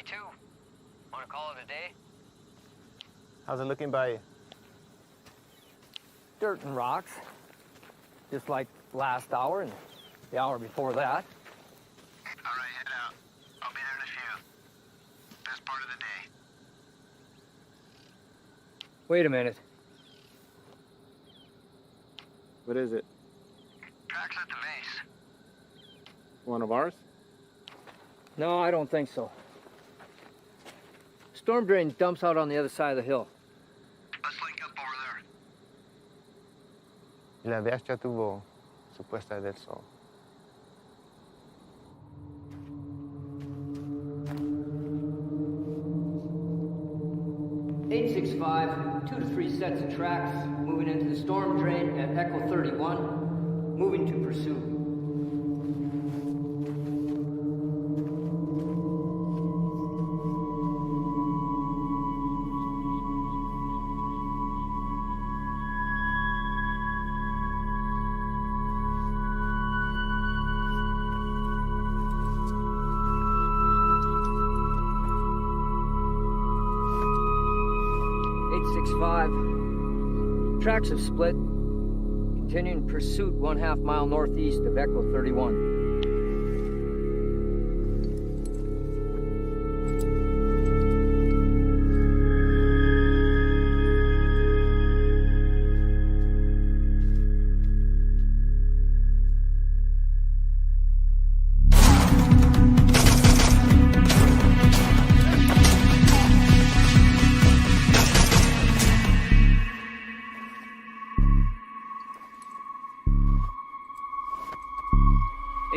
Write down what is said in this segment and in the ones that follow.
too. Want to call it a day? How's it looking by you? Dirt and rocks. Just like last hour and the hour before that. All right, head out. I'll be there in a few. Best part of the day. Wait a minute. What is it? Tracks at the base. One of ours? No, I don't think so. Storm drain dumps out on the other side of the hill. Let's link up over there. La DH ya tuvo su puesta del sol. (865), 2 to 3 sets of tracks, moving into the storm drain at Echo 31, moving to pursuit. Tracks have split. Continuing pursuit 1/2 mile northeast of Echo 31.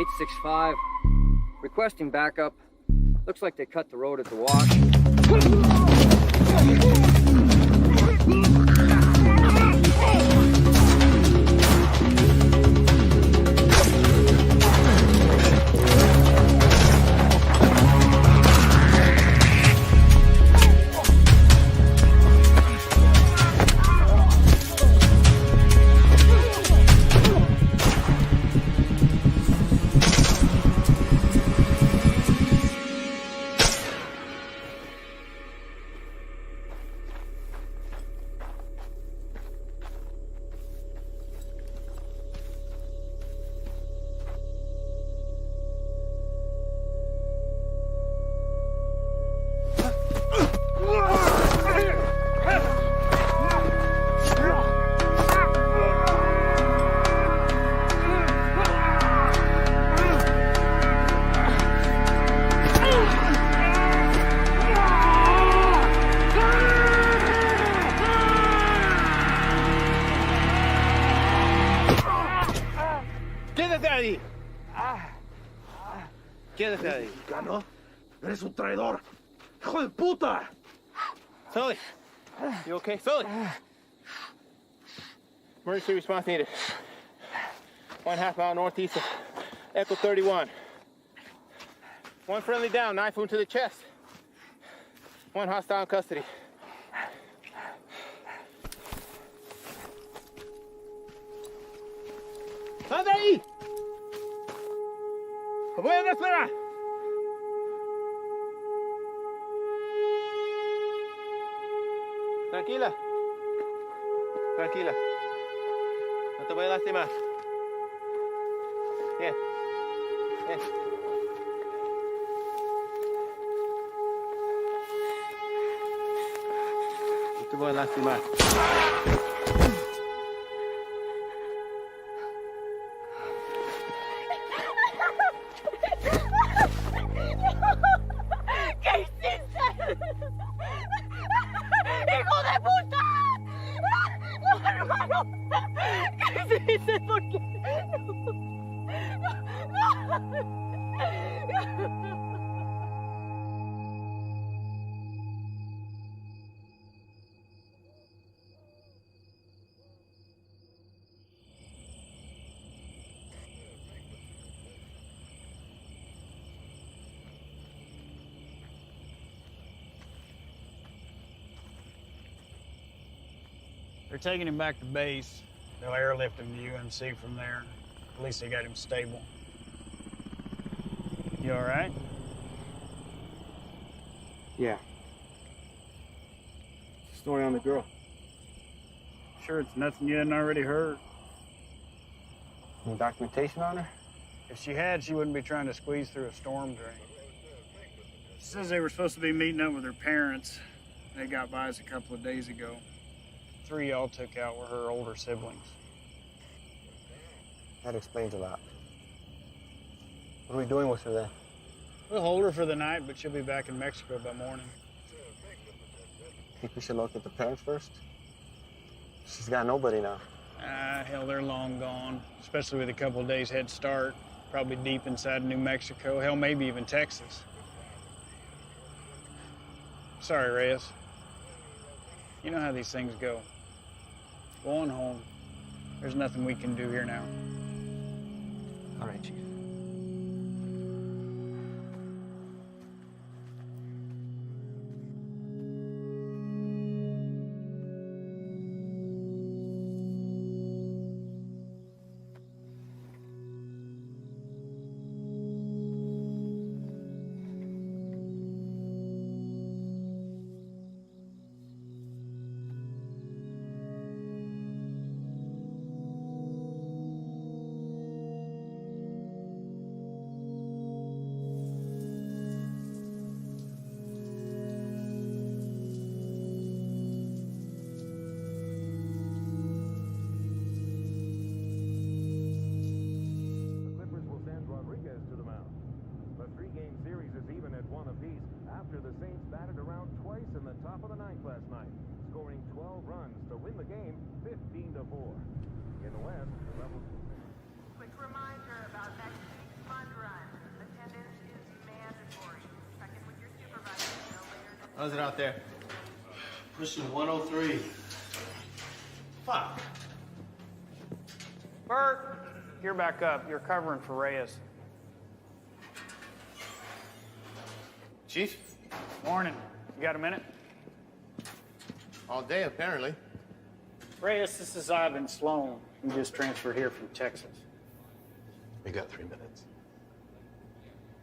(865), requesting backup. Looks like they cut the road at the wash. Quédate ahí. ¿Mexicano? ¡Eres un traidor! ¡Hijo de puta! Sully, you okay? Sully! Emergency response needed. 1/2 mile northeast of Echo 31. One friendly down, knife wound to the chest. One hostile in custody. ¡Anda ahí! ¡Voy a esperar! Tranquila. Tranquila. No te voy a lastimar. Bien. Bien. No te voy a lastimar. ¿Qué hiciste? ¡Hijo de puta! ¡No, hermano! ¿Qué hiciste? ¿Por qué? ¡No! They're taking him back to base. They'll airlift him to UMC from there. At least they got him stable. You all right? Yeah. Story on the girl. Sure it's nothing you hadn't already heard. Any documentation on her? If she had, she wouldn't be trying to squeeze through a storm drain. She says they were supposed to be meeting up with her parents. They got by us a couple of days ago. 3 y'all took out were her older siblings. That explains a lot. What are we doing with her then? We'll hold her for the night, but she'll be back in Mexico by morning. Think we should locate the parents first? She's got nobody now. Hell, they're long gone, especially with a couple of days head start. Probably deep inside New Mexico, hell, maybe even Texas. Sorry, Reyes. You know how these things go. Go on home. There's nothing we can do here now. All right, Chief. After the Saints batted around twice in the top of the ninth last night, scoring 12 runs to win the game 15-4. In the West, the level... Quick reminder about next week's fun run. Attendance is mandatory. Check in with your supervisor no later than... How's it out there? Pushing 103. Fuck. Bert, you're back up. You're covering for Reyes. Chief? Morning. You got a minute? All day, apparently. Reyes, this is Ivan Sloan. He just transferred here from Texas. We got 3 minutes.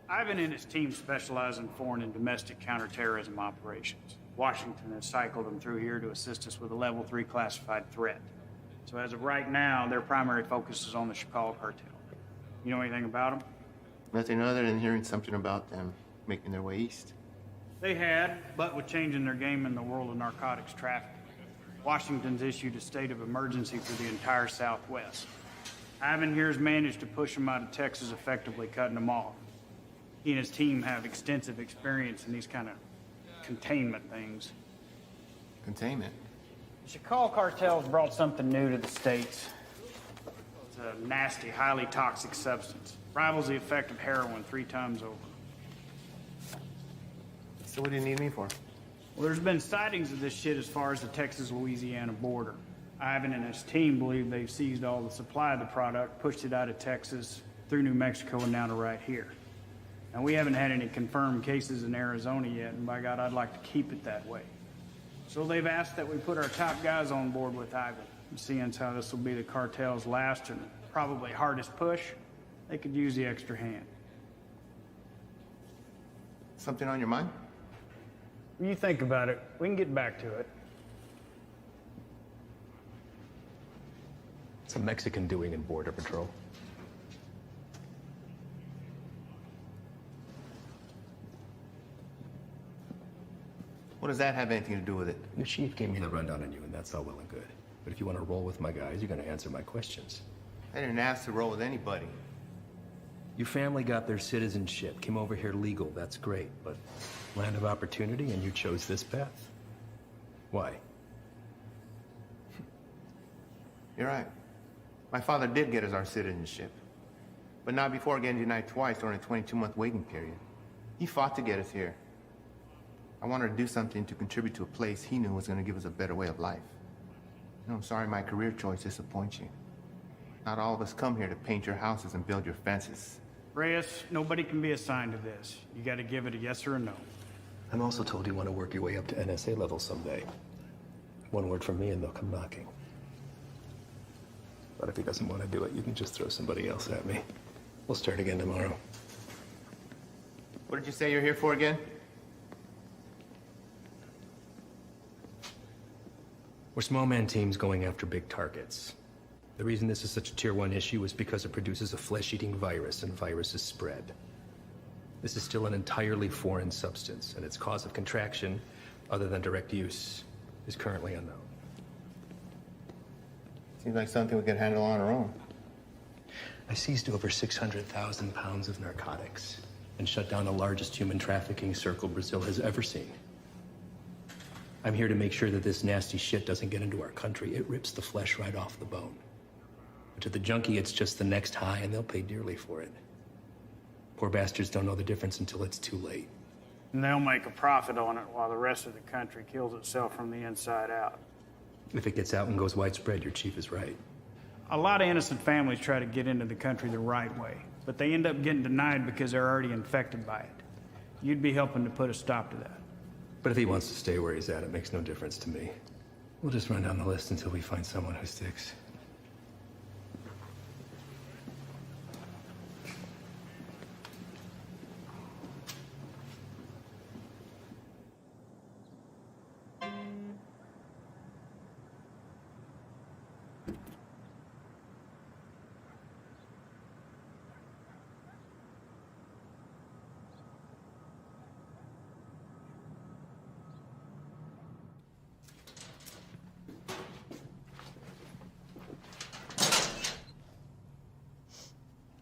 Ivan and his team specialize in foreign and domestic counterterrorism operations. Washington has cycled them through here to assist us with a level 3 classified threat. So as of right now, their primary focus is on the Chicago cartel. You know anything about them? Nothing other than hearing something about them making their way east. They had, but with changing their game in the world of narcotics trafficking, Washington's issued a state of emergency for the entire Southwest. Ivan here has managed to push them out of Texas, effectively cutting them off. He and his team have extensive experience in these kind of containment things. Containment? The Chicago cartel's brought something new to the States. It's a nasty, highly toxic substance. Rivals the effect of heroin 3 times over. So what do you need me for? Well, there's been sightings of this shit as far as the Texas-Louisiana border. Ivan and his team believe they've seized all the supply of the product, pushed it out of Texas, through New Mexico, and down to right here. And we haven't had any confirmed cases in Arizona yet, and by God, I'd like to keep it that way. So they've asked that we put our top guys on board with Ivan. And seeing as how this will be the cartel's last and probably hardest push, they could use the extra hand. Something on your mind? You think about it. We can get back to it. What's a Mexican doing in Border Patrol? What does that have anything to do with it? The chief gave me the rundown on you, and that's all well and good. But if you want to roll with my guys, you're going to answer my questions. I didn't ask to roll with anybody. Your family got their citizenship, came over here legal, that's great, but land of opportunity, and you chose this path? Why? You're right. My father did get us our citizenship, but not before getting denied twice during a 22-month waiting period. He fought to get us here. I wanted to do something to contribute to a place he knew was going to give us a better way of life. You know, I'm sorry my career choice disappoints you. Not all of us come here to paint your houses and build your fences. Reyes, nobody can be assigned to this. You got to give it a yes or a no. I'm also told you want to work your way up to NSA level someday. One word from me and they'll come knocking. But if he doesn't want to do it, you can just throw somebody else at me. We'll start again tomorrow. What did you say you're here for again? We're small man teams going after big targets. The reason this is such a tier 1 issue is because it produces a flesh-eating virus, and viruses spread. This is still an entirely foreign substance, and its cause of contraction, other than direct use, is currently unknown. Seems like something we could handle on our own. I seized over 600,000 pounds of narcotics and shut down the largest human trafficking circle Brazil has ever seen. I'm here to make sure that this nasty shit doesn't get into our country. It rips the flesh right off the bone. But to the junkie, it's just the next high, and they'll pay dearly for it. Poor bastards don't know the difference until it's too late. And they'll make a profit on it while the rest of the country kills itself from the inside out. If it gets out and goes widespread, your chief is right. A lot of innocent families try to get into the country the right way, but they end up getting denied because they're already infected by it. You'd be helping to put a stop to that. But if he wants to stay where he's at, it makes no difference to me. We'll just run down the list until we find someone who sticks.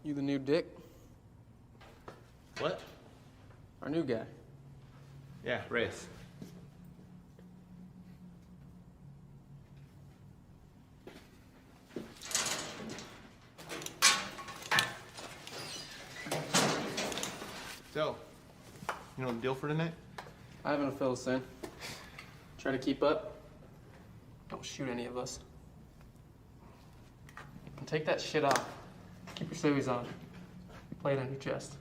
You the new Dick? What? Our new guy. Yeah, Reyes. So, you know the deal for tonight? I haven't fill us in. Try to keep up. Don't shoot any of us. And take that shit off. Keep your civvies on. Play it on your chest.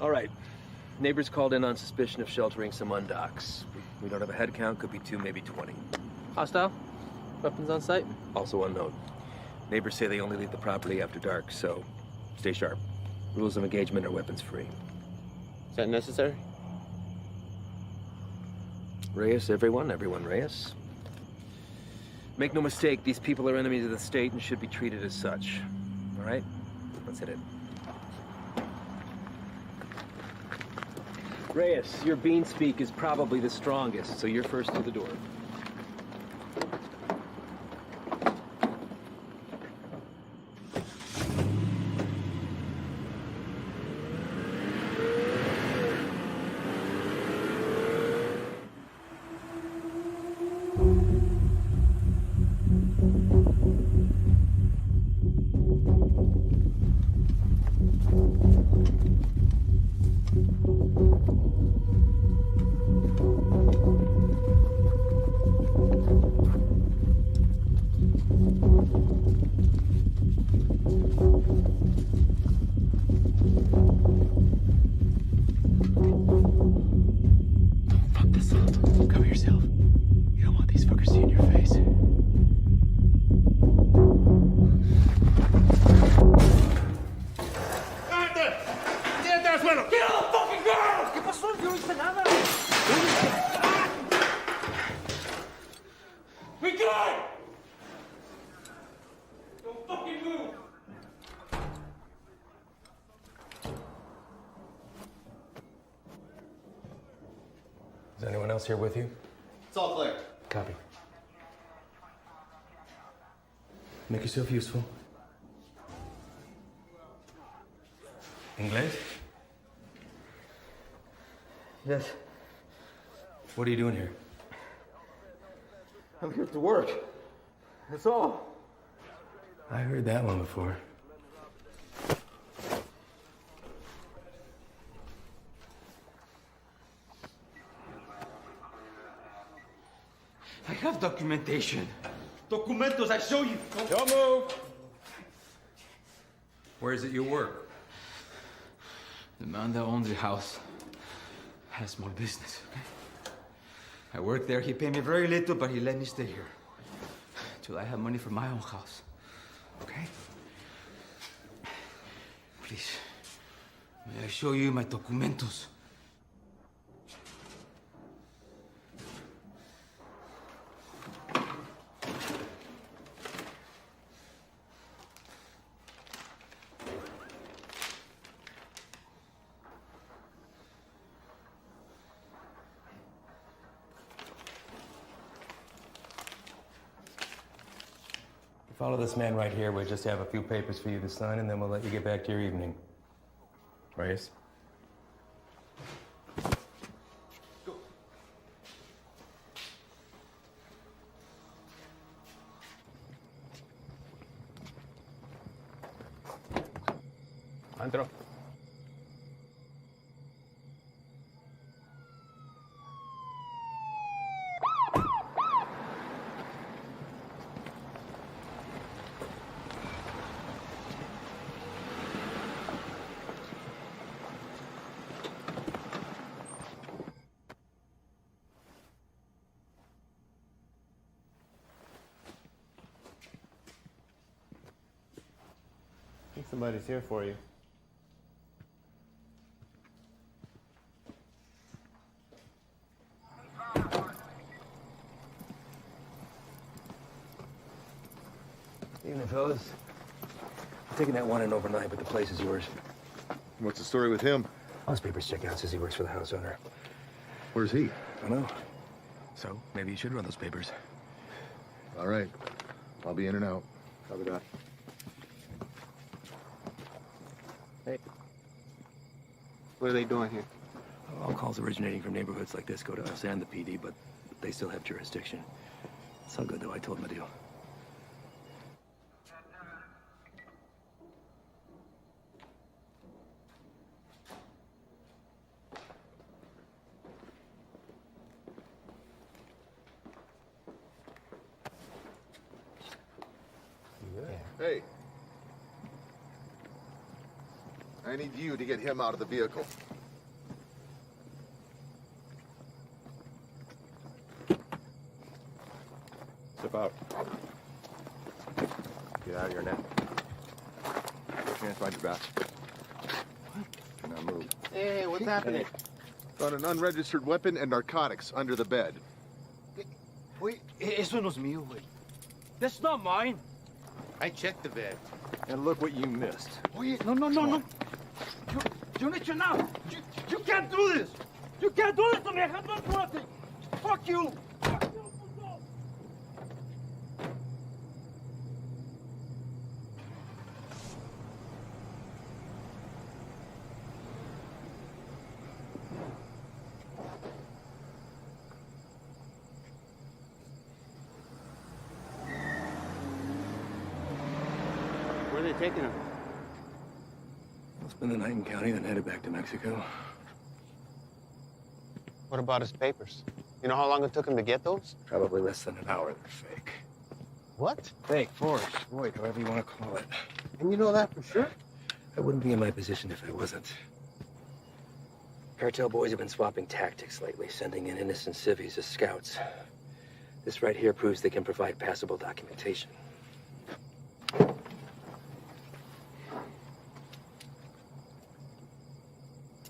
All right. Neighbors called in on suspicion of sheltering some undocks. We don't have a head count, could be 2, maybe 20. Hostile? Weapons on site? Also unknown. Neighbors say they only leave the property after dark, so stay sharp. Rules of engagement are weapons free. Is that necessary? Reyes, everyone Reyes. Make no mistake, these people are enemies of the state and should be treated as such. All right? Let's hit it. Reyes, your bean speak is probably the strongest, so you're first through the door. Is anyone else here with you? It's all clear. Copy. Make yourself useful. Inglés? Yes. What are you doing here? I'm here to work. That's all. I heard that one before. I have documentation. Documentos, I show you. Don't move! Where is it you work? The man that owns the house has small business, okay? I work there. He paid me very little, but he let me stay here. Till I have money for my own house. Okay? Please, may I show you my documentos? Follow this man right here. We'll just have a few papers for you to sign, and then we'll let you get back to your evening. Reyes? Entro. I think somebody's here for you. Evening, fellas. I'm taking that one in overnight, but the place is yours. What's the story with him? All his papers check out. Says he works for the house owner. Where's he? I know. So, maybe you should run those papers. All right. I'll be in and out. Copy that. Hey. What are they doing here? All calls originating from neighborhoods like this go to us and the PD, but they still have jurisdiction. It's all good, though. I told him a deal. Hey. I need you to get him out of the vehicle. Step out. Get out of here now. Hands behind your back. Do not move. Hey, what's happening? Found an unregistered weapon and narcotics under the bed. Wait, eso no es mío, güey. That's not mine. I checked the bed. And look what you missed. Oye, no. Yo no he hecho nada. You can't do this. You can't do this to me. I have done nothing. Fuck you. Where are they taking him? I'll spend the night in county, then headed back to Mexico. What about his papers? You know how long it took him to get those? Probably less than an hour. They're fake. What? Fake, forged, void, however you want to call it. And you know that for sure? I wouldn't be in my position if I wasn't. Cartel boys have been swapping tactics lately, sending in innocent civvies as scouts. This right here proves they can provide passable documentation.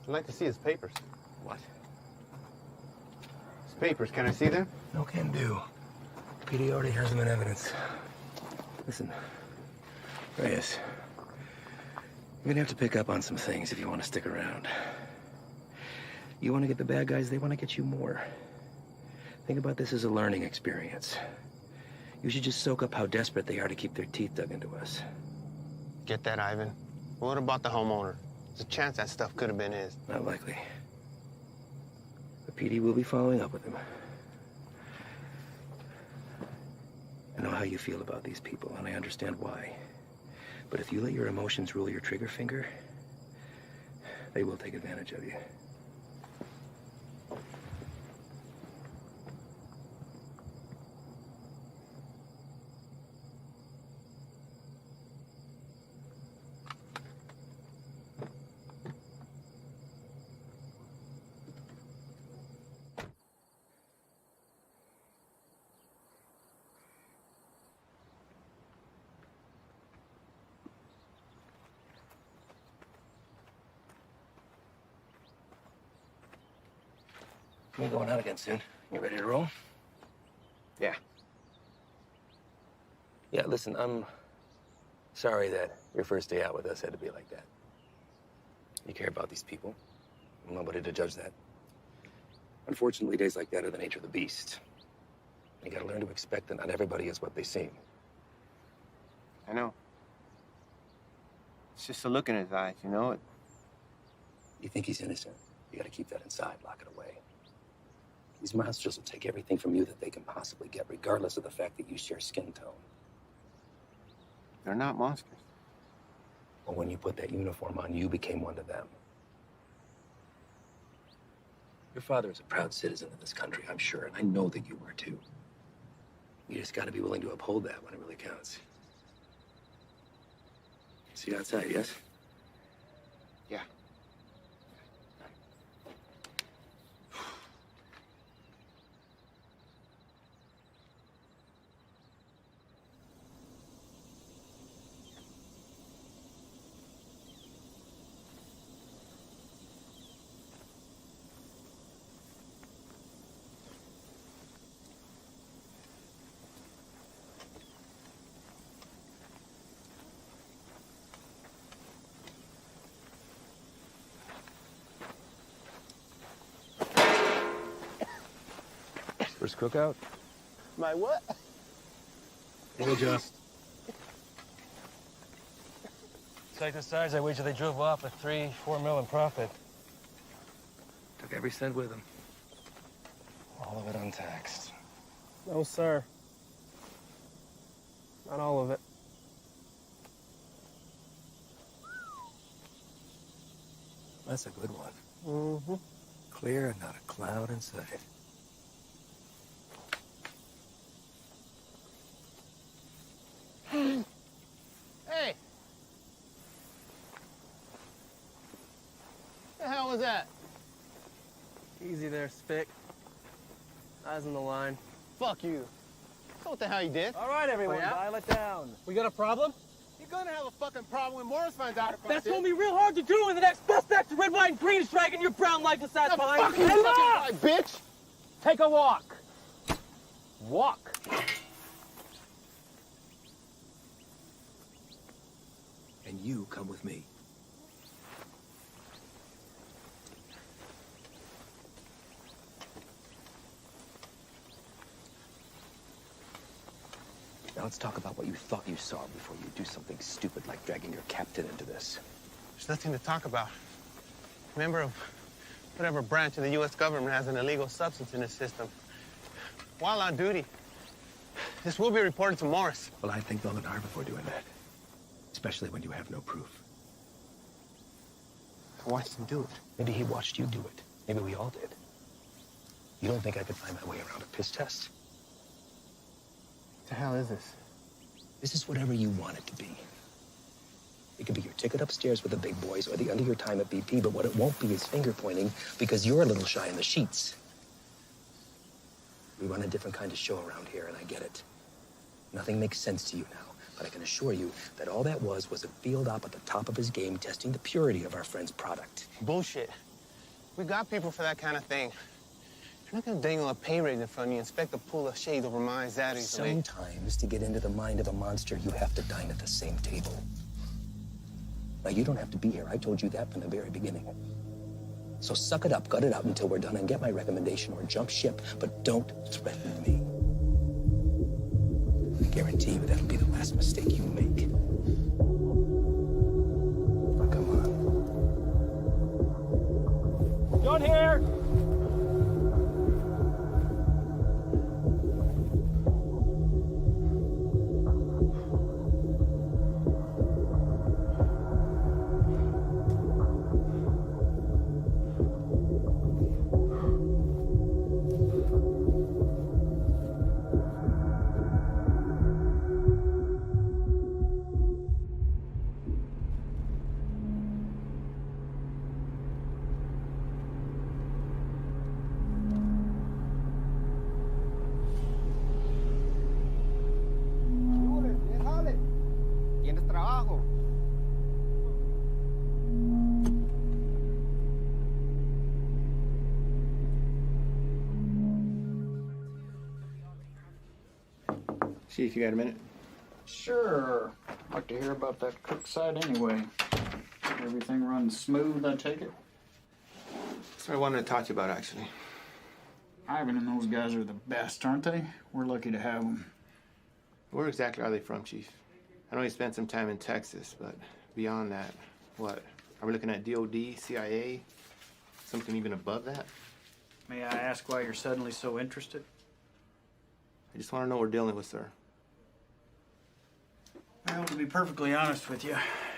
I'd like to see his papers. What? His papers, can I see them? No can do. PD already has them in evidence. Listen, Reyes, you're gonna have to pick up on some things if you want to stick around. You want to get the bad guys, they want to get you more. Think about this as a learning experience. You should just soak up how desperate they are to keep their teeth dug into us. Get that, Ivan. What about the homeowner? There's a chance that stuff could have been his. Not likely. The PD will be following up with him. I know how you feel about these people, and I understand why. But if you let your emotions rule your trigger finger, they will take advantage of you. We're going out again soon. You ready to roll? Yeah. Yeah, listen, I'm sorry that your first day out with us had to be like that. You care about these people. I'm nobody to judge that. Unfortunately, days like that are the nature of the beast. You gotta learn to expect that not everybody is what they seem. I know. It's just a look in his eyes, you know? You think he's innocent? You gotta keep that inside, lock it away. These monsters will take everything from you that they can possibly get, regardless of the fact that you share skin tone. They're not monsters. Well, when you put that uniform on, you became one of them. Your father is a proud citizen of this country, I'm sure, and I know that you were too. You just gotta be willing to uphold that when it really counts. See you outside, yes? Yeah. First cookout? My what? We'll adjust. Take the size, I wager they drove off with 3-4 mil in profit. Took every cent with them. All of it untaxed. No, sir. Not all of it. That's a good one. Mm-hmm. Clear and not a cloud in sight. Hey! The hell was that? Easy there, Spick. Eyes on the line. Fuck you. So what the hell you did? All right, everyone, Oh, yeah? dial it down. We got a problem? You're gonna have a fucking problem when Morris finds out about That's this. gonna be real hard to do when the next best actor, red, white, and green is dragging your brown life decides Fuck behind you, you. fucking Enough! right, bitch! Take a walk. Walk. And you come with me. Now let's talk about what you thought you saw before you do something stupid like dragging your captain into this. There's nothing to talk about. Member of whatever branch of the U.S. government has an illegal substance in its system. While on duty, this will be reported to Morris. Well, I think they'll look hard before doing that. Especially when you have no proof. I watched him do it. Maybe he watched you do it. Maybe we all did. You don't think I could find my way around a piss test? What the hell is this? This is whatever you want it to be. It could be your ticket upstairs with the big boys or the end of your time at BP, but what it won't be is finger pointing because you're a little shy in the sheets. We run a different kind of show around here, and I get it. Nothing makes sense to you now, but I can assure you that all that was a field op at the top of his game testing the purity of our friend's product. Bullshit. We got people for that kind of thing. You're not gonna dangle a pay raise in front of me and expect to pull a shade over my eyes that easily. Sometimes, to get into the mind of a monster, you have to dine at the same table. Now, you don't have to be here. I told you that from the very beginning. So suck it up, gut it out until we're done and get my recommendation or jump ship, but don't threaten me. I guarantee you that'll be the last mistake you make. Now, come on. John here! Chief, you got a minute? Sure. I'd like to hear about that cook side anyway. Everything runs smooth, I take it? That's what I wanted to talk to you about, actually. Ivan and those guys are the best, aren't they? We're lucky to have them. Where exactly are they from, Chief? I know you spent some time in Texas, but beyond that, what? Are we looking at DOD, CIA, something even above that? May I ask why you're suddenly so interested? I just want to know what we're dealing with, sir. Well, to be perfectly honest with you,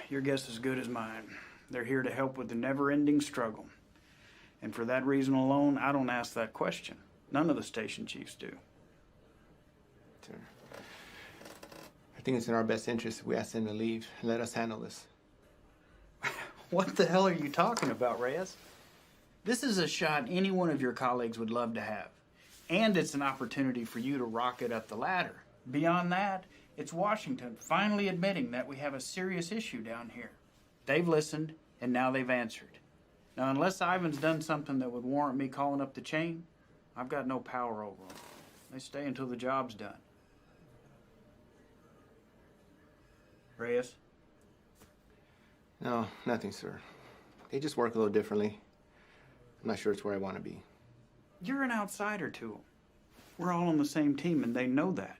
your guess is as good as mine. They're here to help with the never-ending struggle. And for that reason alone, I don't ask that question. None of the station chiefs do. Sir, I think it's in our best interest if we ask them to leave and let us handle this. What the hell are you talking about, Reyes? This is a shot any one of your colleagues would love to have. And it's an opportunity for you to rocket up the ladder. Beyond that, it's Washington finally admitting that we have a serious issue down here. They've listened, and now they've answered. Now, unless Ivan's done something that would warrant me calling up the chain, I've got no power over them. They stay until the job's done. Reyes? No, nothing, sir. They just work a little differently. I'm not sure it's where I want to be. You're an outsider to them. We're all on the same team, and they know that.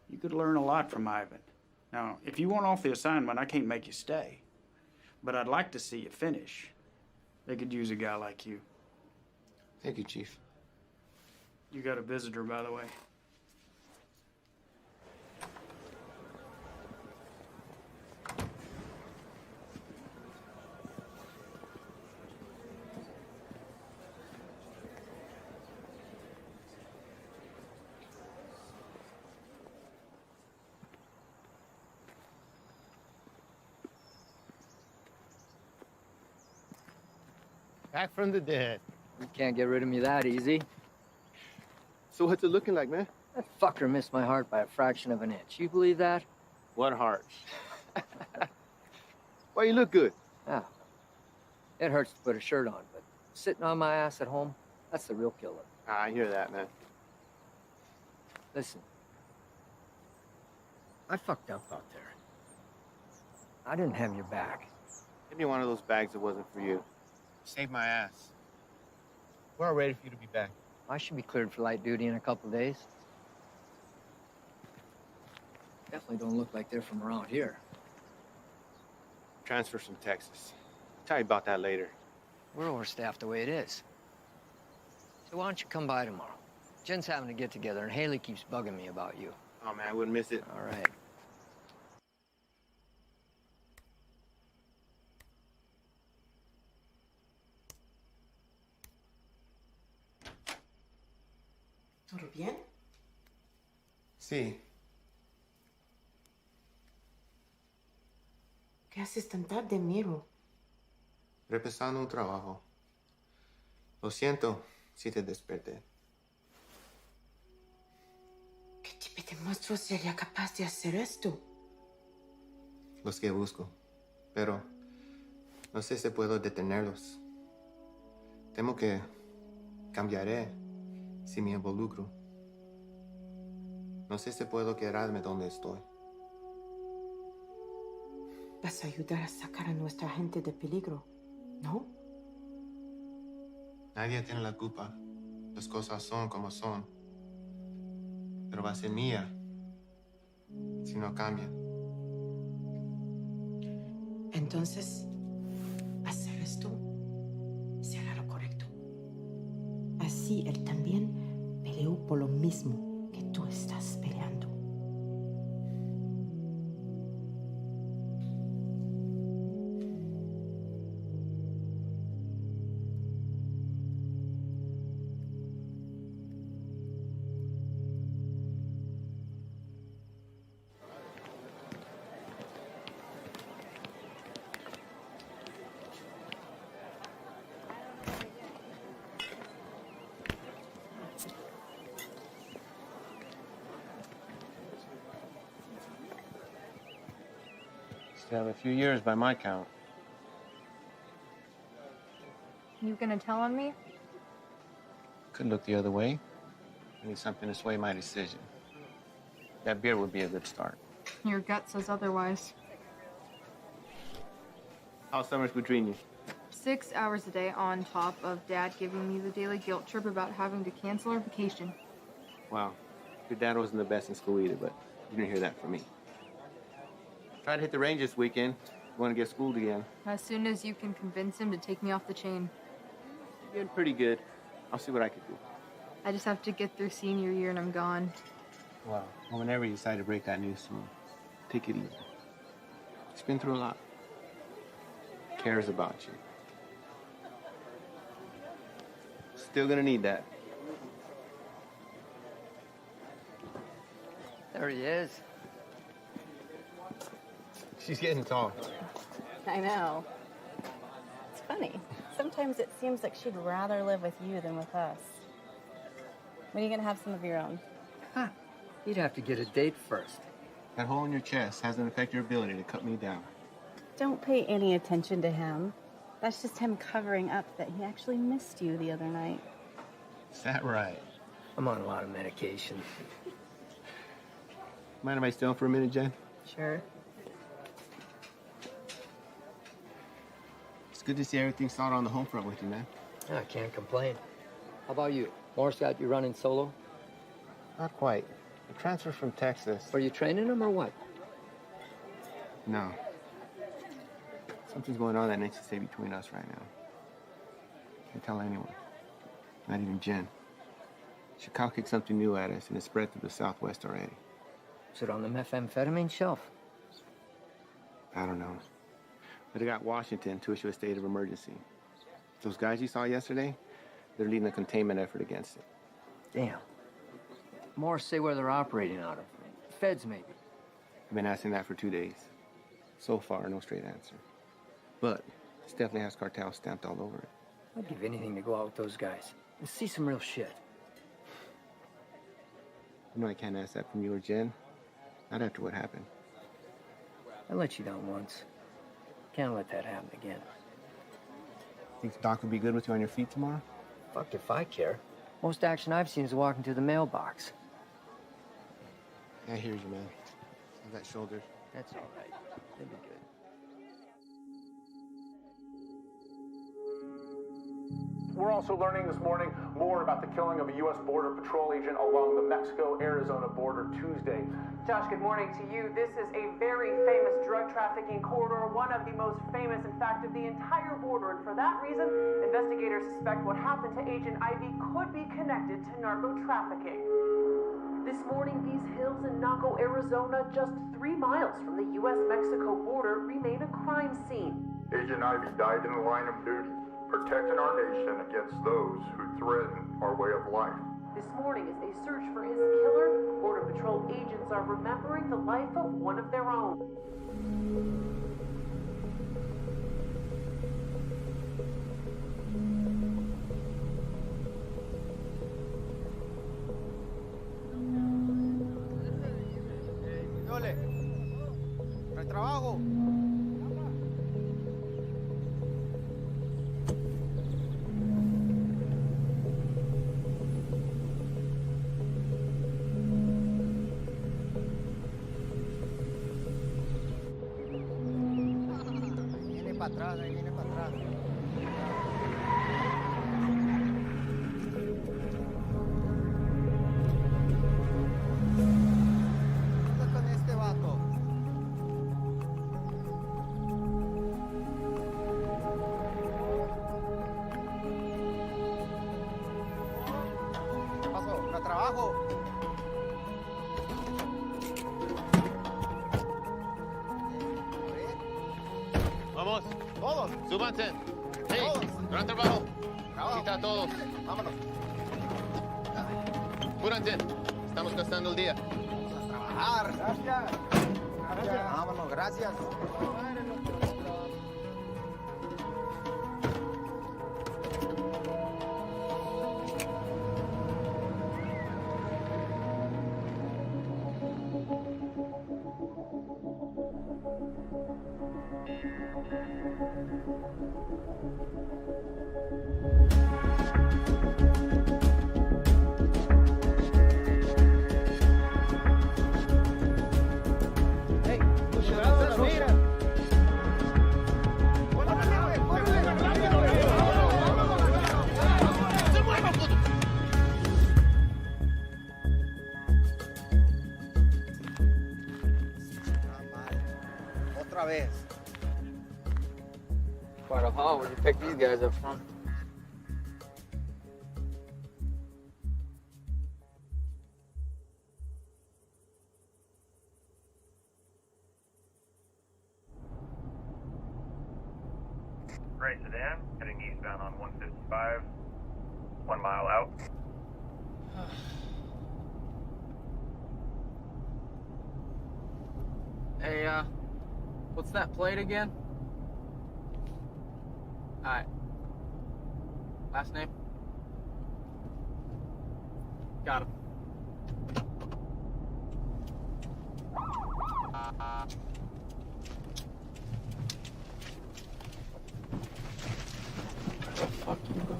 You could learn a lot from Ivan. Now, if you want off the assignment, I can't make you stay. But I'd like to see you finish. They could use a guy like you. Thank you, Chief. You got a visitor, by the way. Back from the dead. You can't get rid of me that easy. So what's it looking like, man? That fucker missed my heart by a fraction of an inch. You believe that? What heart? Why, you look good. Yeah. It hurts to put a shirt on, but sitting on my ass at home, that's the real killer. I hear that, man. Listen. I fucked up out there. I didn't have your back. Give me one of those bags that wasn't for you. Save my ass. We're all ready for you to be back. I should be cleared for light duty in a couple of days. Definitely don't look like they're from around here. Transfers from Texas. Tell you about that later. We're overstaffed the way it is. So why don't you come by tomorrow? Jen's having a get-together, and Haley keeps bugging me about you. Oh, man, I wouldn't miss it. All right. ¿Todo bien? Sí. ¿Qué haces tan tarde, Miro? Repasando un trabajo. Lo siento si te desperté. ¿Qué tipo de monstruo sería capaz de hacer esto? Los que busco. Pero no sé si puedo detenerlos. Temo que cambiaré si me involucro. No sé si puedo quedarme donde estoy. Vas a ayudar a sacar a nuestra gente de peligro, ¿no? Nadie tiene la culpa. Las cosas son como son. Pero va a ser mía si no cambian. Entonces, hacer esto será lo correcto. Así él también peleó por lo mismo que tú estás peleando. Still have a few years by my count. You gonna tell on me? Could look the other way. I need something to sway my decision. That beer would be a good start. Your gut says otherwise. How's summers between you? 6 hours a day on top of Dad giving me the daily guilt trip about having to cancel our vacation. Wow. Your dad wasn't the best in school either, but you didn't hear that from me. Tried to hit the range this weekend. Want to get schooled again. As soon as you can convince him to take me off the chain. You're getting pretty good. I'll see what I can do. I just have to get through senior year and I'm gone. Well, whenever you decide to break that news to me, take it easy. He's been through a lot. Cares about you. Still gonna need that. There he is. She's getting tall. I know. It's funny. Sometimes it seems like she'd rather live with you than with us. When are you gonna have some of your own? Huh. You'd have to get a date first. That hole in your chest hasn't affected your ability to cut me down. Don't pay any attention to him. That's just him covering up that he actually missed you the other night. Is that right? I'm on a lot of medication. Mind if I stay on for a minute, Jen? Sure. It's good to see everything solid on the home front with you, man. I can't complain. How about you? Morris got you running solo? Not quite. I transferred from Texas. Are you training him or what? No. Something's going on that needs to stay between us right now. Can't tell anyone. Not even Jen. Chicago kicked something new at us and it spread through the Southwest already. Is it on the methamphetamine shelf? I don't know. But it got Washington to issue a state of emergency. Those guys you saw yesterday, they're leading a containment effort against it. Damn. Morris say where they're operating out of. Feds, maybe. I've been asking that for 2 days. So far, no straight answer. But this definitely has cartel stamped all over it. I'd give anything to go out with those guys and see some real shit. You know I can't ask that from you or Jen. Not after what happened. I let you down once. Can't let that happen again. Think Doc would be good with you on your feet tomorrow? Fuck if I care. Most action I've seen is walking to the mailbox. I hear you, man. I got shoulders. That's all right. It'll be good. We're also learning this morning more about the killing of a U.S. Border Patrol agent along the Mexico-Arizona border Tuesday. Josh, good morning to you. This is a very famous drug trafficking corridor, one of the most famous, in fact, of the entire border. And for that reason, investigators suspect what happened to Agent Ivy could be connected to narco trafficking. This morning, these hills in Naco, Arizona, just 3 miles from the U.S.-Mexico border, remain a crime scene. Agent Ivy died in the line of duty, protecting our nation against those who threaten our way of life. This morning, as they search for his killer, Border Patrol agents are remembering the life of one of their own. Dole, el trabajo. Ahí viene para atrás. ¿Qué con este vato? ¿Qué pasó? ¿Para trabajo? Vamos. Todos. Súbanse. Hey, Todos. gran trabajo. Trabajo. Quita a todos. Vámonos. Apúrense. Estamos gastando el día. Vamos a trabajar. Gracias. Gracias. Vámonos, gracias. check these guys up front. Gray sedan, heading eastbound on 155, 1 mile out. Hey, what's that plate again? Alright. Last name? Got him. Fuck you, bro.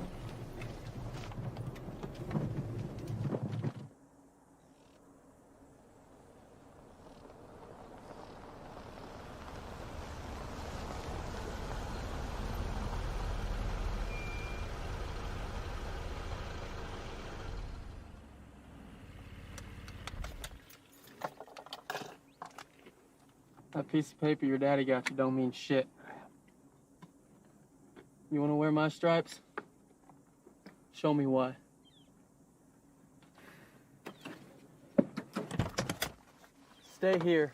That piece of paper your daddy got you don't mean shit. You wanna wear my stripes? Show me why. Stay here.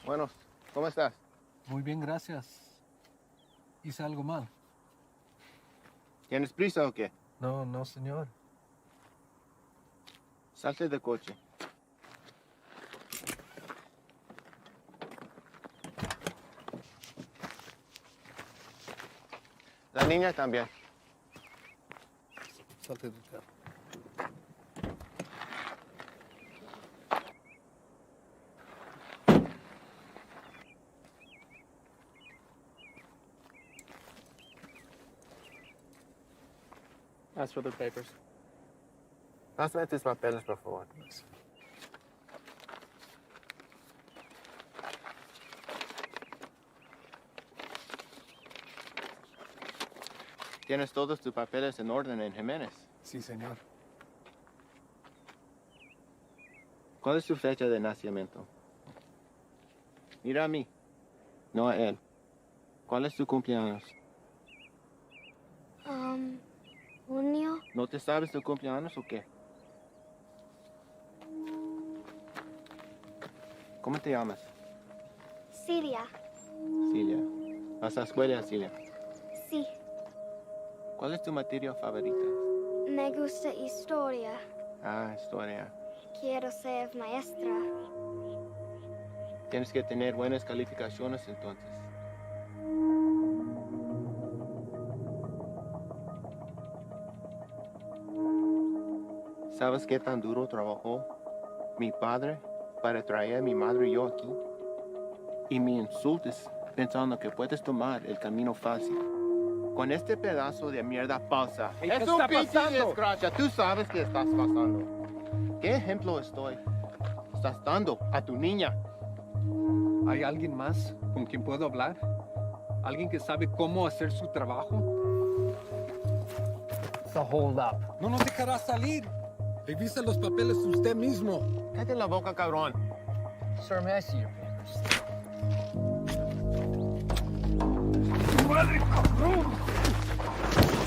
Bueno, ¿cómo estás? Muy bien, gracias. ¿Hice algo mal? ¿Tienes prisa o qué? No, no, señor. Salte del coche. La niña también. Salte del carro. Ask for their papers. Pásame tus papeles, por favor. ¿Tienes todos tus papeles en orden en Jiménez? Sí, señor. ¿Cuál es su fecha de nacimiento? Mira a mí, no a él. ¿Cuál es tu cumpleaños? Junio. ¿No te sabes tu cumpleaños o qué? ¿Cómo te llamas? Siria. Cilia. ¿Vas a la escuela, Cilia? Sí. ¿Cuál es tu materia favorita? Me gusta historia. Ah, historia. Quiero ser maestra. Tienes que tener buenas calificaciones entonces. ¿Sabes qué tan duro trabajó mi padre para traer a mi madre y yo aquí? Y me insultes pensando que puedes tomar el camino fácil. Con este pedazo de mierda falsa. Hey, es ¿qué un está pinche pasando? desgracia. Tú sabes qué estás pasando. ¿Qué ejemplo estás dando a tu niña? ¿Hay alguien más con quien puedo hablar? ¿Alguien que sabe cómo hacer su trabajo? It's a hold up. No nos dejará salir. Revise los papeles usted mismo. Cállate la boca, cabrón. Sir, may I see your papers? ¡Madre, cabrón!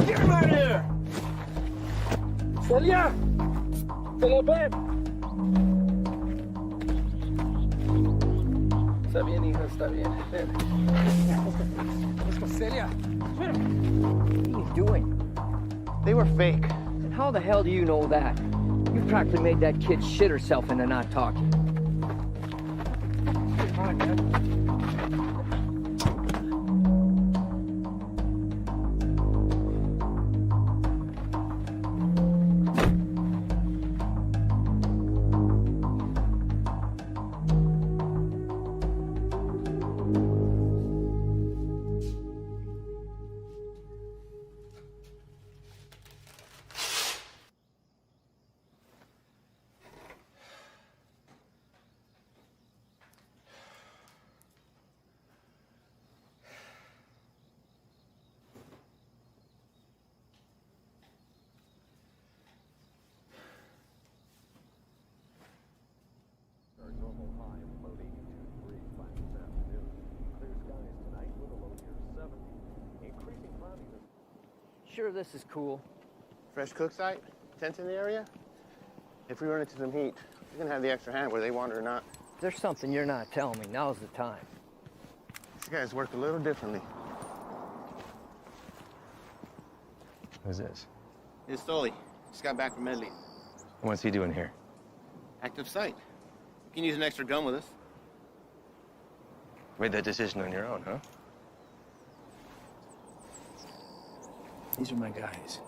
Get him out of here! ¡Celia! ¡Celia, ven! Está bien, hija, está bien. Ven. Celia. What are you doing? They were fake. And how the hell do you know that? You practically made that kid shit herself into not talking. Come on, man. Sure, this is cool. Fresh cook site? Tents in the area? If we run into some heat, we're gonna have the extra hand whether they want it or not. If there's something you're not telling me, now's the time. These guys work a little differently. Who's this? It's Stoli. Just got back from Medley. What's he doing here? Active site. You can use an extra gun with us. Made that decision on your own, huh? These are my guys.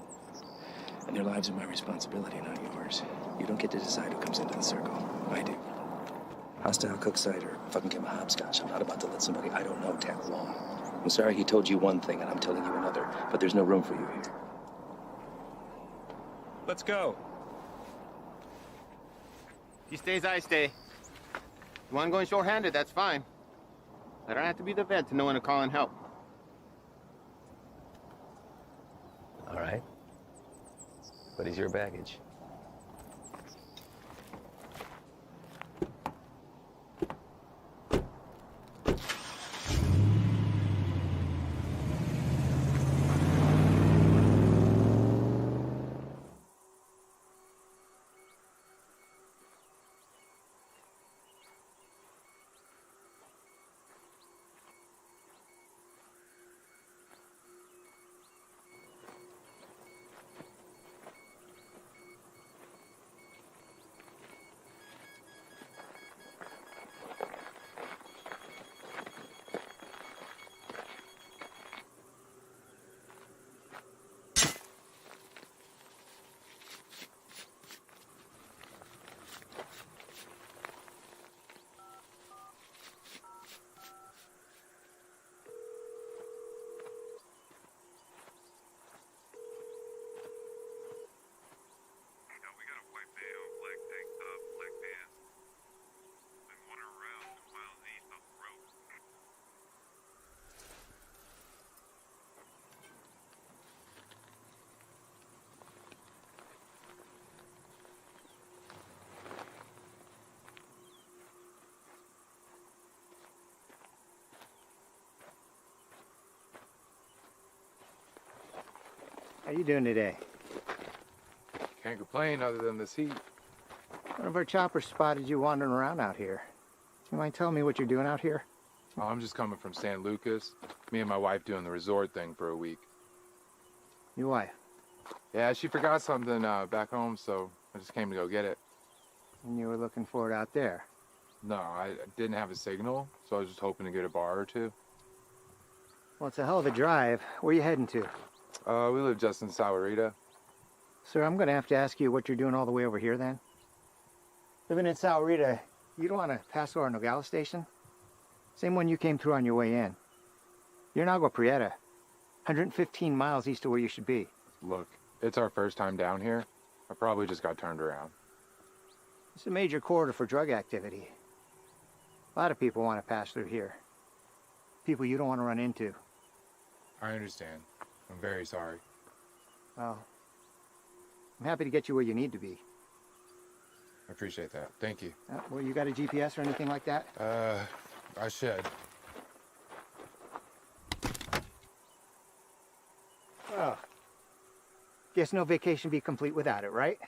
And their lives are my responsibility, not yours. You don't get to decide who comes into the circle. I do. Hostile cook site or fucking give him a hopscotch. I'm not about to let somebody I don't know tag along. I'm sorry he told you one thing and I'm telling you another, but there's no room for you here. Let's go. He stays, I stay. You want going short-handed, that's fine. I don't have to be the vet to know when to call in help. All right. What is your baggage? How you doing today? Can't complain other than this heat. One of our choppers spotted you wandering around out here. You mind telling me what you're doing out here? Oh, I'm just coming from San Lucas. Me and my wife doing the resort thing for a week. Your wife? Yeah, she forgot something back home, so I just came to go get it. And you were looking for it out there? No, I didn't have a signal, so I was just hoping to get a bar or two. Well, it's a hell of a drive. Where are you heading to? We live just in Sahuarita. Sir, I'm going to have to ask you what you're doing all the way over here, then. Living in Sahuarita, you don't want to pass through our Nogales station? Same one you came through on your way in. You're in Agua Prieta, 115 miles east of where you should be. Look, it's our first time down here. I probably just got turned around. It's a major corridor for drug activity. A lot of people want to pass through here. People you don't want to run into. I understand. I'm very sorry. Well, I'm happy to get you where you need to be. I appreciate that. Thank you. Well, you got a GPS or anything like that? I should. Well, guess no vacation be complete without it, right?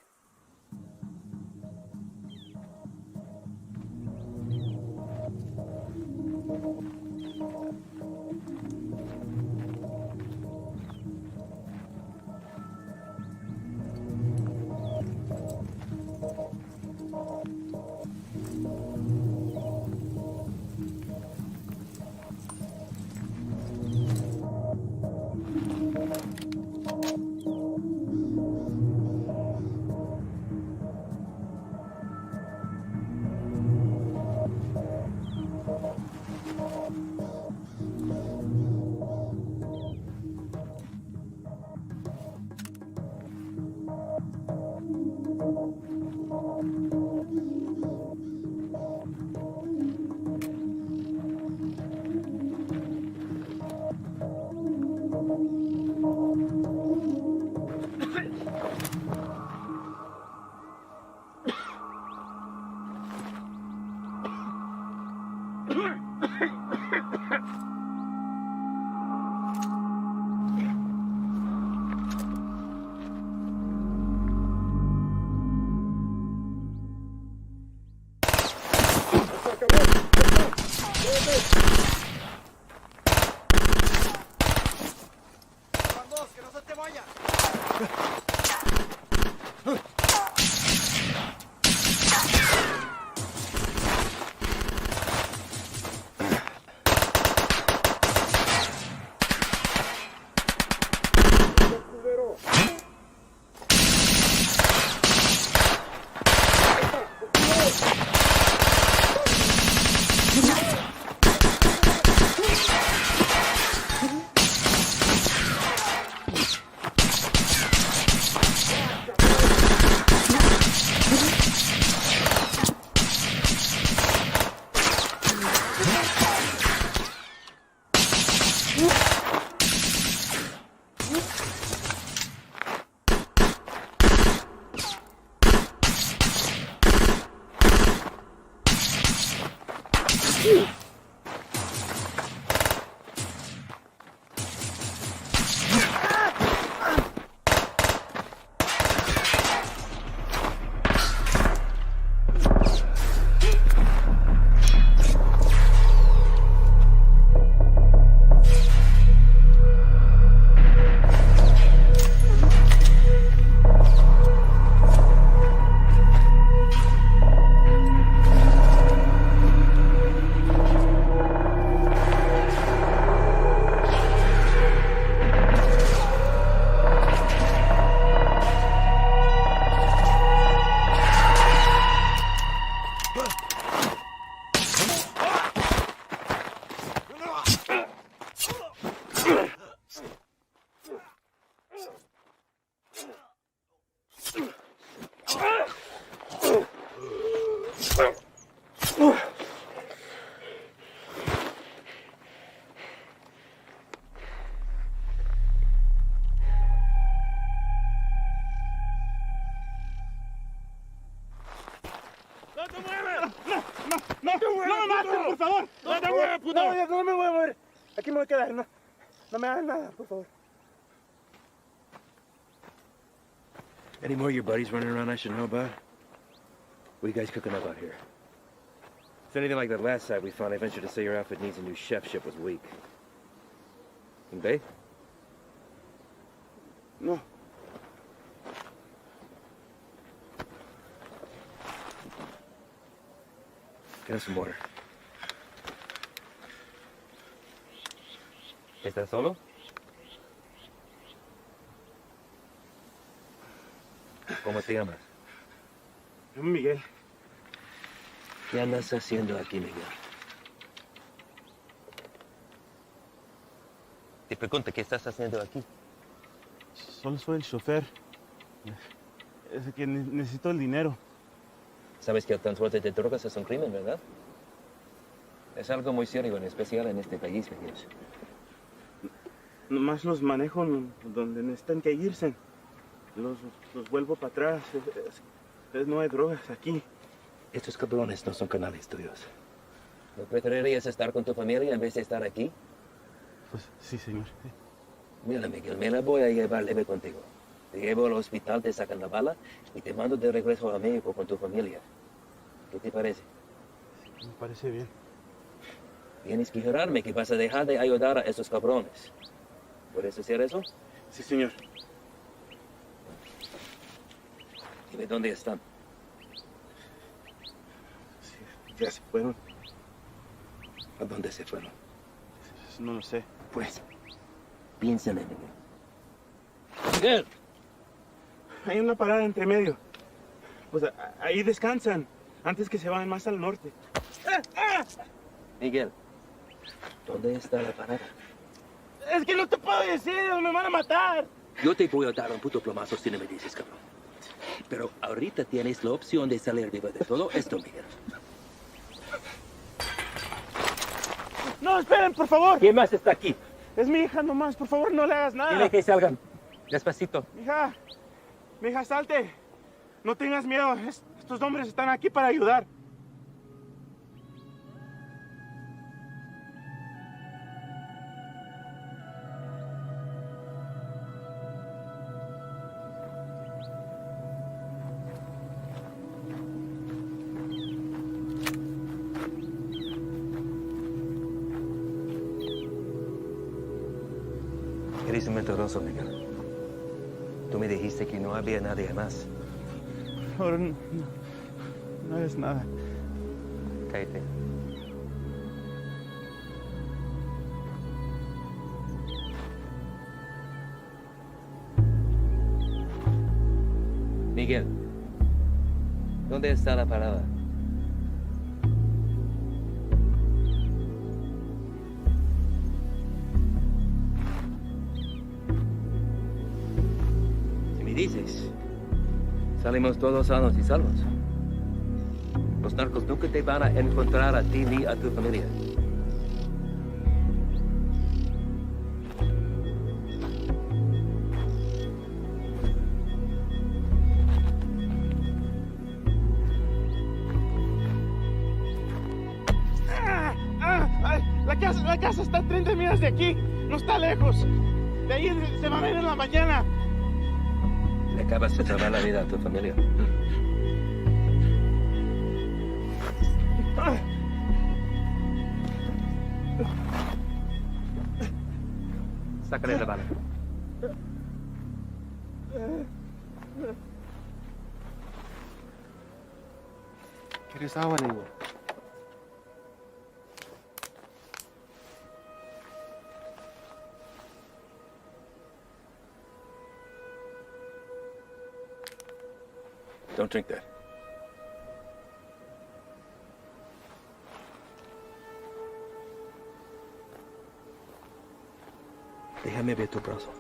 No me voy a mover. Aquí me voy a quedar. No me hagan nada, por favor. Any more of your buddies running around I should know about? What are you guys cooking up out here? If anything like that last site we found, I venture to say your outfit needs a new chef. Ship was weak. And they? No. Get us some water. ¿Estás solo? ¿Cómo te llamas? Miguel. ¿Qué andas haciendo aquí, Miguel? Te pregunto, ¿qué estás haciendo aquí? Solo soy el chofer. Es que necesito el dinero. Sabes que el transporte de drogas es un crimen, ¿verdad? Es algo muy serio, en especial en este país, Miguel. Nomás los manejo donde necesitan que irse. Los vuelvo para atrás. No hay drogas aquí. Estos cabrones no son canales tuyos. ¿No preferirías estar con tu familia en vez de estar aquí? Pues sí, señor. Sí. Mira, Miguel, me la voy a llevar leve contigo. Te llevo al hospital, te sacan la bala y te mando de regreso a México con tu familia. ¿Qué te parece? Me parece bien. Tienes que jurarme que vas a dejar de ayudar a esos cabrones. ¿Puedes hacer eso? Sí, señor. Dime dónde están. Sí, ya se fueron. ¿A dónde se fueron? No lo sé. Pues, piénsale, Miguel. ¡Miguel! Hay una parada entre medio. Pues ahí descansan, antes que se vayan más al norte. Miguel, ¿dónde está la parada? Es que no te puedo decir, me van a matar. Yo te voy a dar un puto plomazo si no me dices, cabrón. Pero ahorita tienes la opción de salir vivo de todo esto, Miguel. No, esperen, por favor. ¿Quién más está aquí? Es mi hija nomás, por favor, no le hagas nada. Dile que salgan. Despacito. Mija, salte. No tengas miedo, estos hombres están aquí para ayudar. Eres un mentiroso, Miguel. Tú me dijiste que no había nadie más. Ahora no es nada. Cállate. Miguel, ¿dónde está la parada? Si me dices, salimos todos sanos y salvos. Los narcos nunca te van a encontrar a ti ni a tu familia. La casa está a 30 millas de aquí, no está lejos. De ahí se va a ver en la mañana. Le acabas de salvar la vida a tu familia. Sácale la bala. ¿Quieres agua, niño? Don't drink that. Déjame ver tu brazo.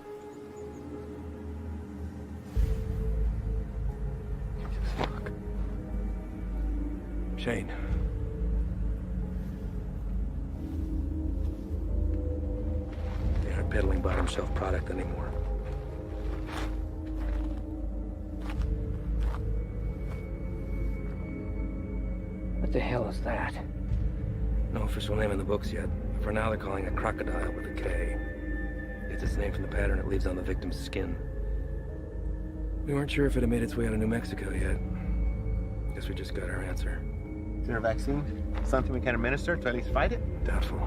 Fuck. Shane. They aren't peddling bottom shelf product anymore. What the hell is that? No official name in the books yet. For now, they're calling it crocodile with a K. It's its name from the pattern it leaves on the victim's skin. We weren't sure if it had made its way out of New Mexico yet. Guess we just got our answer. Is there a vaccine? Something we can administer to at least fight it? Doubtful.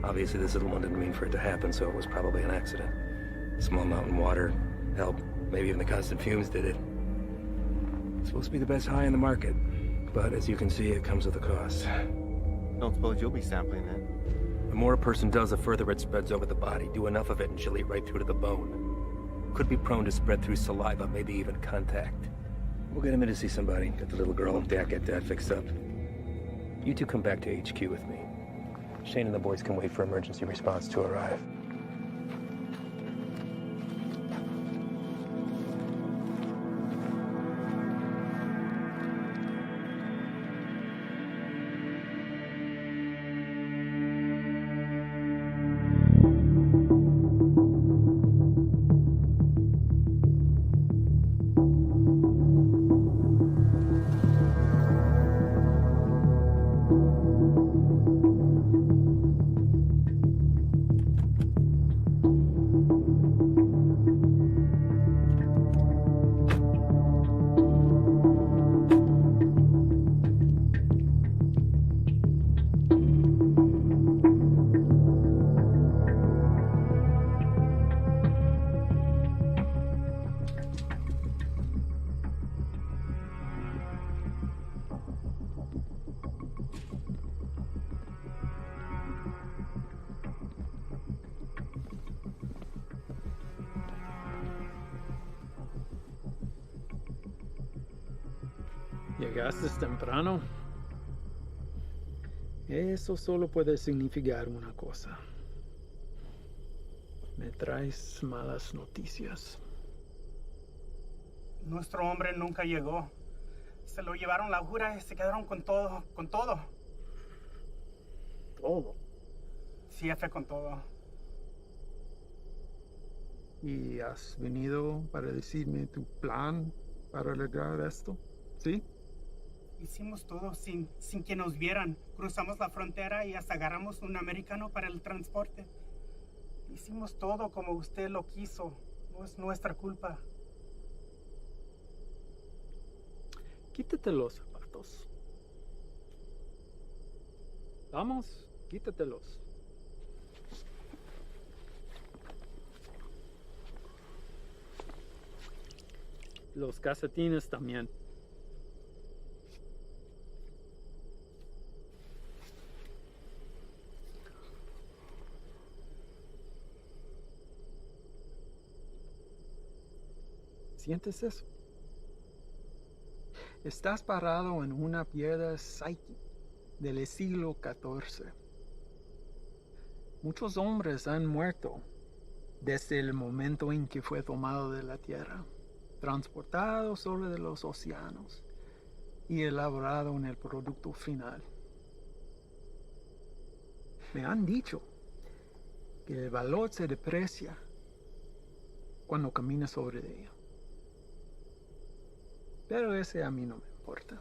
Obviously, this little one didn't mean for it to happen, so it was probably an accident. Small mountain water, help, maybe even the constant fumes did it. It's supposed to be the best high in the market, but as you can see, it comes with a cost. Don't suppose you'll be sampling that? The more a person does, the further it spreads over the body. Do enough of it and she'll eat right through to the bone. Could be prone to spread through saliva, maybe even contact. We'll get him in to see somebody. Get the little girl and Dad get that fixed up. You two come back to HQ with me. Shane and the boys can wait for emergency response to arrive. Llegaste temprano. Eso solo puede significar una cosa. Me traes malas noticias. Nuestro hombre nunca llegó. Se lo llevaron la jura y se quedaron con todo, con todo. ¿Todo? Sí, jefe, con todo. ¿Y has venido para decirme tu plan para lograr esto? ¿Sí? Hicimos todo sin que nos vieran. Cruzamos la frontera y hasta agarramos un americano para el transporte. Hicimos todo como usted lo quiso. No es nuestra culpa. Quítate los zapatos. Vamos, quítatelos. los calcetines también. ¿Sientes eso? Estás parado en una piedra psyche del siglo XIV. Muchos hombres han muerto desde el momento en que fue tomado de la tierra, transportado sobre los océanos y elaborado en el producto final. Me han dicho que el valor se deprecia cuando caminas sobre ella. Pero ese a mí no me importa.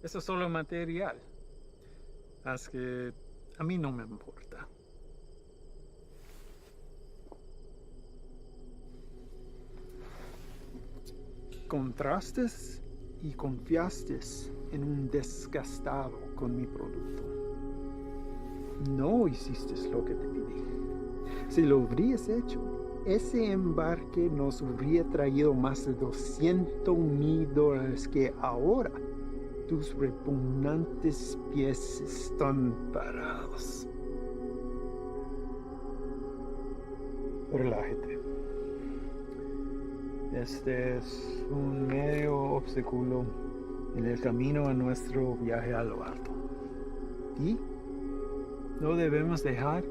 Eso es solo material. Así que a mí no me importa. Contrastes y confiaste en un desgastado con mi producto. No hiciste lo que te pedí. Si lo hubieras hecho, ese embarque nos hubiera traído más de $200,000 que ahora tus repugnantes pies están parados. Relájate. Este es un medio obstáculo en el camino a nuestro viaje a lo alto. Y no debemos dejar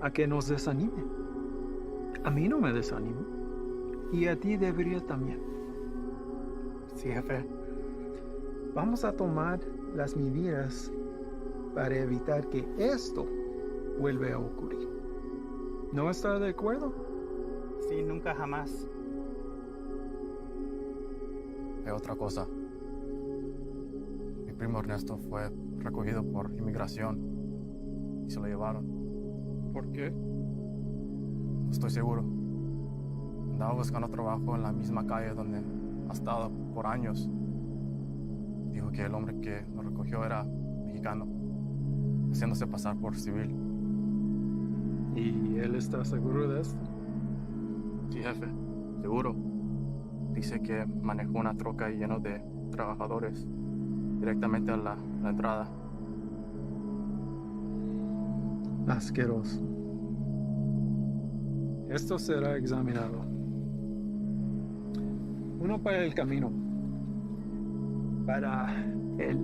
a que nos desanime. A mí no me desanimo. Y a ti debería también. Sí, jefe. Vamos a tomar las medidas para evitar que esto vuelva a ocurrir. ¿No está de acuerdo? Sí, nunca jamás. Hay otra cosa. Mi primo Ernesto fue recogido por inmigración y se lo llevaron. ¿Por qué? No estoy seguro. Andaba buscando trabajo en la misma calle donde ha estado por años. Dijo que el hombre que lo recogió era mexicano, haciéndose pasar por civil. ¿Y él está seguro de esto? Sí, jefe, seguro. Dice que manejó una troca llena de trabajadores directamente a la entrada. Asqueroso. Esto será examinado. Uno para el camino. Para el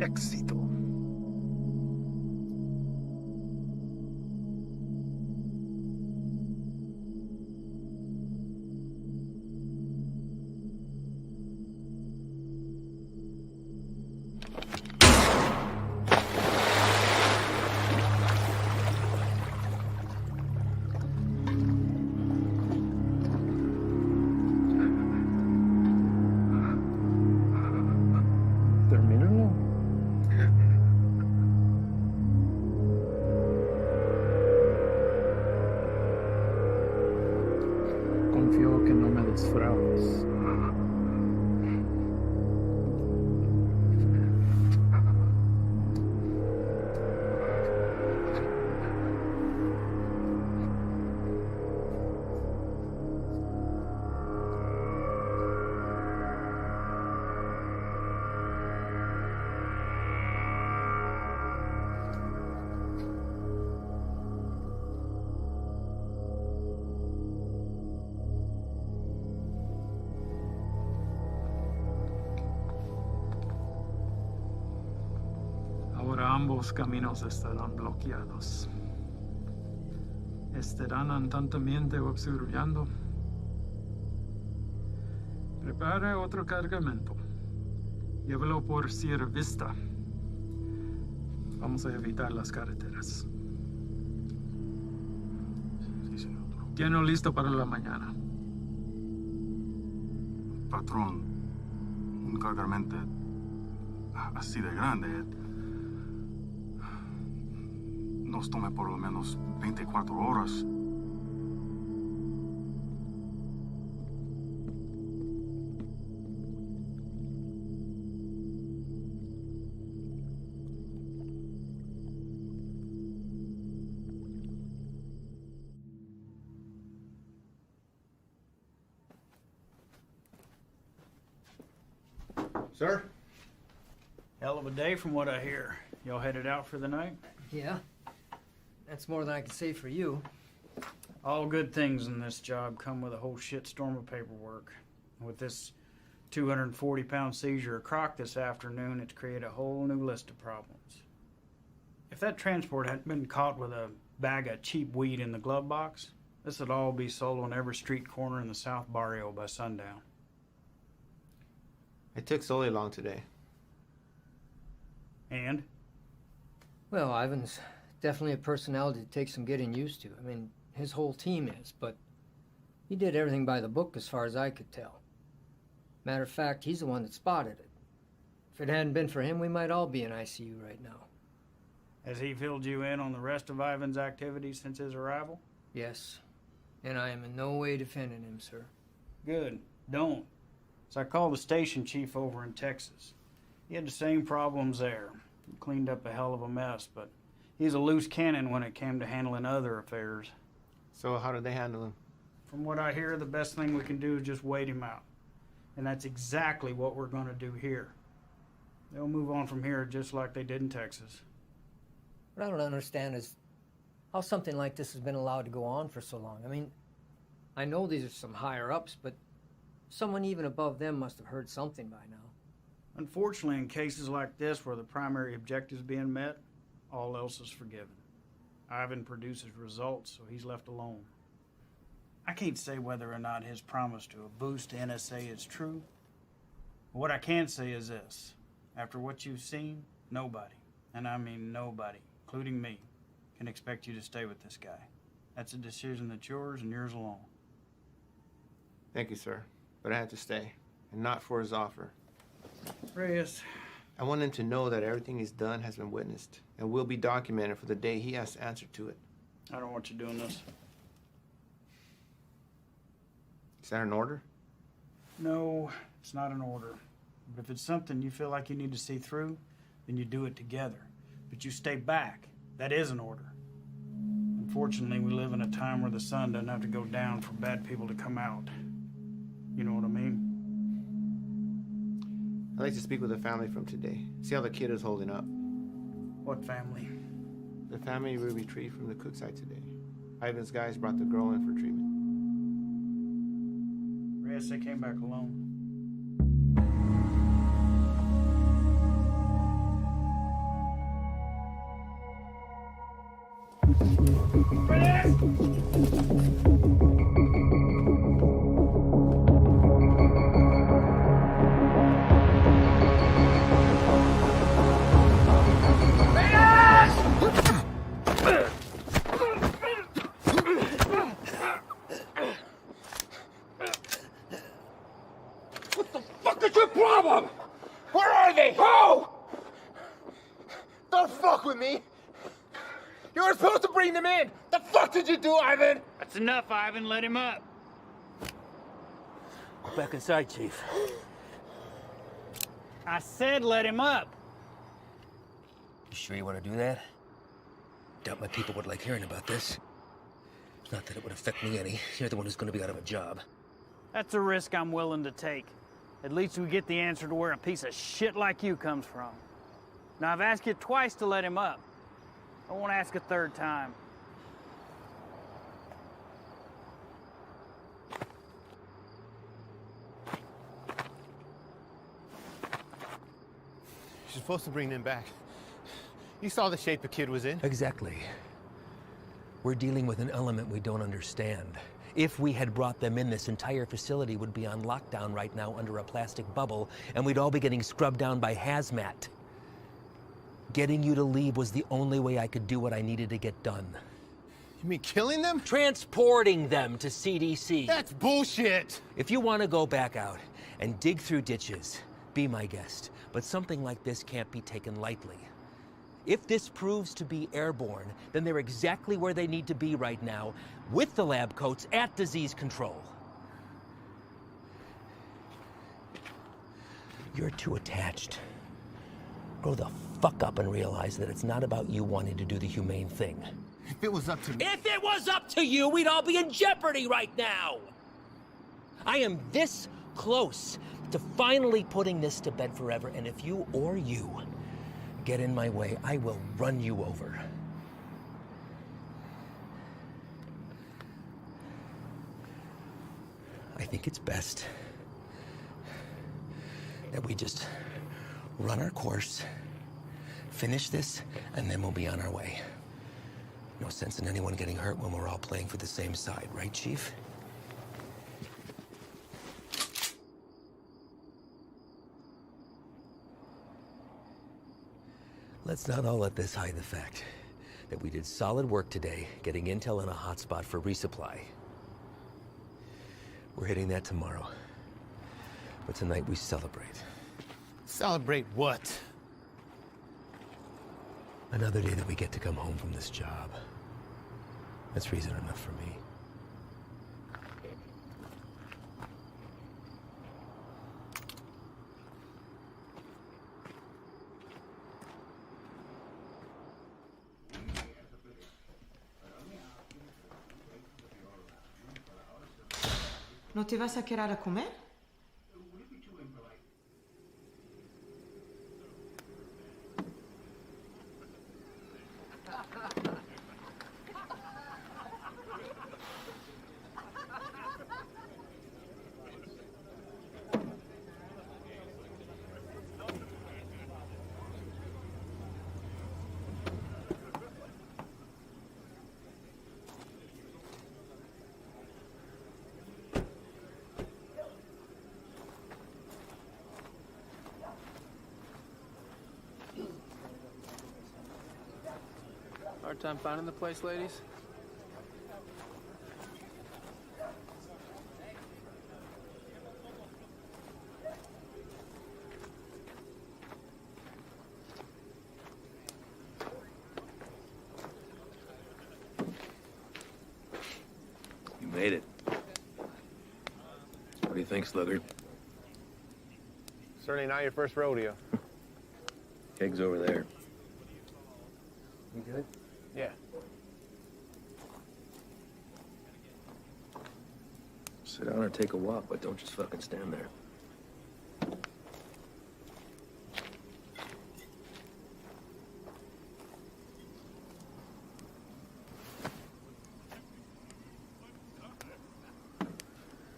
éxito. Termínalo. Confío que no me defraudes. Ahora ambos caminos estarán bloqueados. Estarán atentamente observando. Prepare otro cargamento. Llévalo por Sierra Vista. Vamos a evitar las carreteras. Sí, señor. Tiene listo para la mañana. Patrón, un cargamento así de grande nos tome por lo menos 24 horas. Sir? Hell of a day from what I hear. Y'all headed out for the night? Yeah. That's more than I can say for you. All good things in this job come with a whole shitstorm of paperwork. With this 240-pound seizure of croc this afternoon, it's created a whole new list of problems. If that transport hadn't been caught with a bag of cheap weed in the glove box, this would all be sold on every street corner in the South Barrio by sundown. It took Sully long today. And? Well, Ivan's definitely a personality that takes some getting used to. I mean, his whole team is, but he did everything by the book as far as I could tell. Matter of fact, he's the one that spotted it. If it hadn't been for him, we might all be in ICU right now. Has he filled you in on the rest of Ivan's activities since his arrival? Yes. And I am in no way defending him, sir. Good. Don't. So I called the station chief over in Texas. He had the same problems there. He cleaned up a hell of a mess, but he's a loose cannon when it came to handling other affairs. So how did they handle him? From what I hear, the best thing we can do is just wait him out. And that's exactly what we're going to do here. They'll move on from here just like they did in Texas. What I don't understand is how something like this has been allowed to go on for so long. I mean, I know these are some higher-ups, but someone even above them must have heard something by now. Unfortunately, in cases like this where the primary objective is being met, all else is forgiven. Ivan produces results, so he's left alone. I can't say whether or not his promise to a boost to NSA is true. But what I can say is this. After what you've seen, nobody, and I mean nobody, including me, can expect you to stay with this guy. That's a decision that's yours and yours alone. Thank you, sir. But I had to stay, and not for his offer. Reyes. I want him to know that everything he's done has been witnessed and will be documented for the day he has to answer to it. I don't want you doing this. Is that an order? No, it's not an order. But if it's something you feel like you need to see through, then you do it together. But you stay back. That is an order. Unfortunately, we live in a time where the sun doesn't have to go down for bad people to come out. You know what I mean? I'd like to speak with the family from today. See how the kid is holding up. What family? The family we retrieved from the cook site today. Ivan's guys brought the girl in for treatment. Reyes, they came back alone. What the fuck is your problem? Where are they? Who? Don't fuck with me! You were supposed to bring them in! The fuck did you do, Ivan? That's enough, Ivan. Let him up. Go back inside, Chief. I said let him up. You sure you want to do that? Doubt my people would like hearing about this. Not that it would affect me any. You're the one who's going to be out of a job. That's a risk I'm willing to take. At least we get the answer to where a piece of shit like you comes from. Now, I've asked you twice to let him up. I won't ask a third time. You're supposed to bring them back. You saw the shape the kid was in. Exactly. We're dealing with an element we don't understand. If we had brought them in, this entire facility would be on lockdown right now under a plastic bubble, and we'd all be getting scrubbed down by hazmat. Getting you to leave was the only way I could do what I needed to get done. You mean killing them? Transporting them to CDC. That's bullshit! If you want to go back out and dig through ditches, be my guest. But something like this can't be taken lightly. If this proves to be airborne, then they're exactly where they need to be right now, with the lab coats at disease control. You're too attached. Grow the fuck up and realize that it's not about you wanting to do the humane thing. If it was up to me... If it was up to you, we'd all be in jeopardy right now! I am this close to finally putting this to bed forever, and if you get in my way, I will run you over. I think it's best that we just run our course, finish this, and then we'll be on our way. No sense in anyone getting hurt when we're all playing for the same side, right, Chief? Let's not all let this hide the fact that we did solid work today getting intel in a hotspot for resupply. We're hitting that tomorrow. But tonight we celebrate. Celebrate what? Another day that we get to come home from this job. That's reason enough for me. ¿No te vas a quedar a comer? Hard time finding the place, ladies? You made it. What do you think, Sluggard? Certainly not your first rodeo. Keg's over there. You good? Yeah. Sit down or take a walk, but don't just fucking stand there.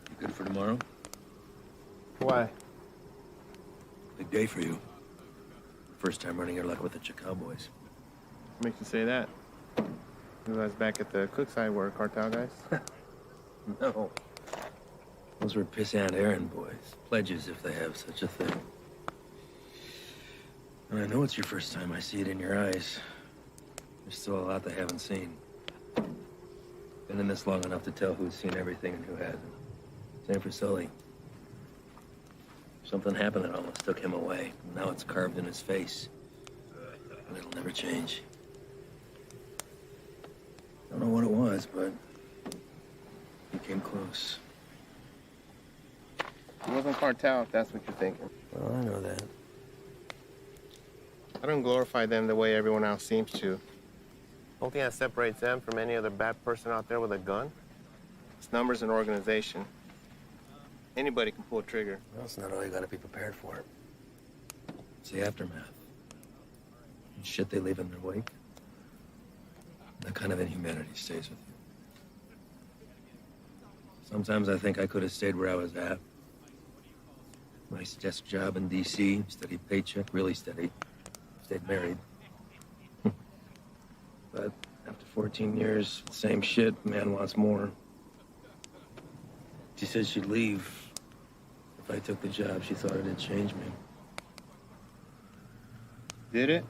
You good for tomorrow? Why? Big day for you. First time running your luck with the Cowboys. Makes you say that? You guys back at the Cookside were cartel guys? No. Those were pissant errand boys. Pledges, if they have such a thing. And I know it's your first time. I see it in your eyes. There's still a lot they haven't seen. Been in this long enough to tell who's seen everything and who hasn't. Same for Sully. Something happened that almost took him away. Now it's carved in his face. And it'll never change. Don't know what it was, but he came close. It wasn't cartel, if that's what you're thinking. Well, I know that. I don't glorify them the way everyone else seems to. Only thing that separates them from any other bad person out there with a gun? It's numbers and organization. Anybody can pull a trigger. Well, it's not all you gotta be prepared for. It's the aftermath. The shit they leave in their wake. That kind of inhumanity stays with you. Sometimes I think I could have stayed where I was at. Nice desk job in D.C., steady paycheck, really steady. Stayed married. But after 14 years, same shit, man wants more. She said she'd leave if I took the job. She thought it'd change me. Did it?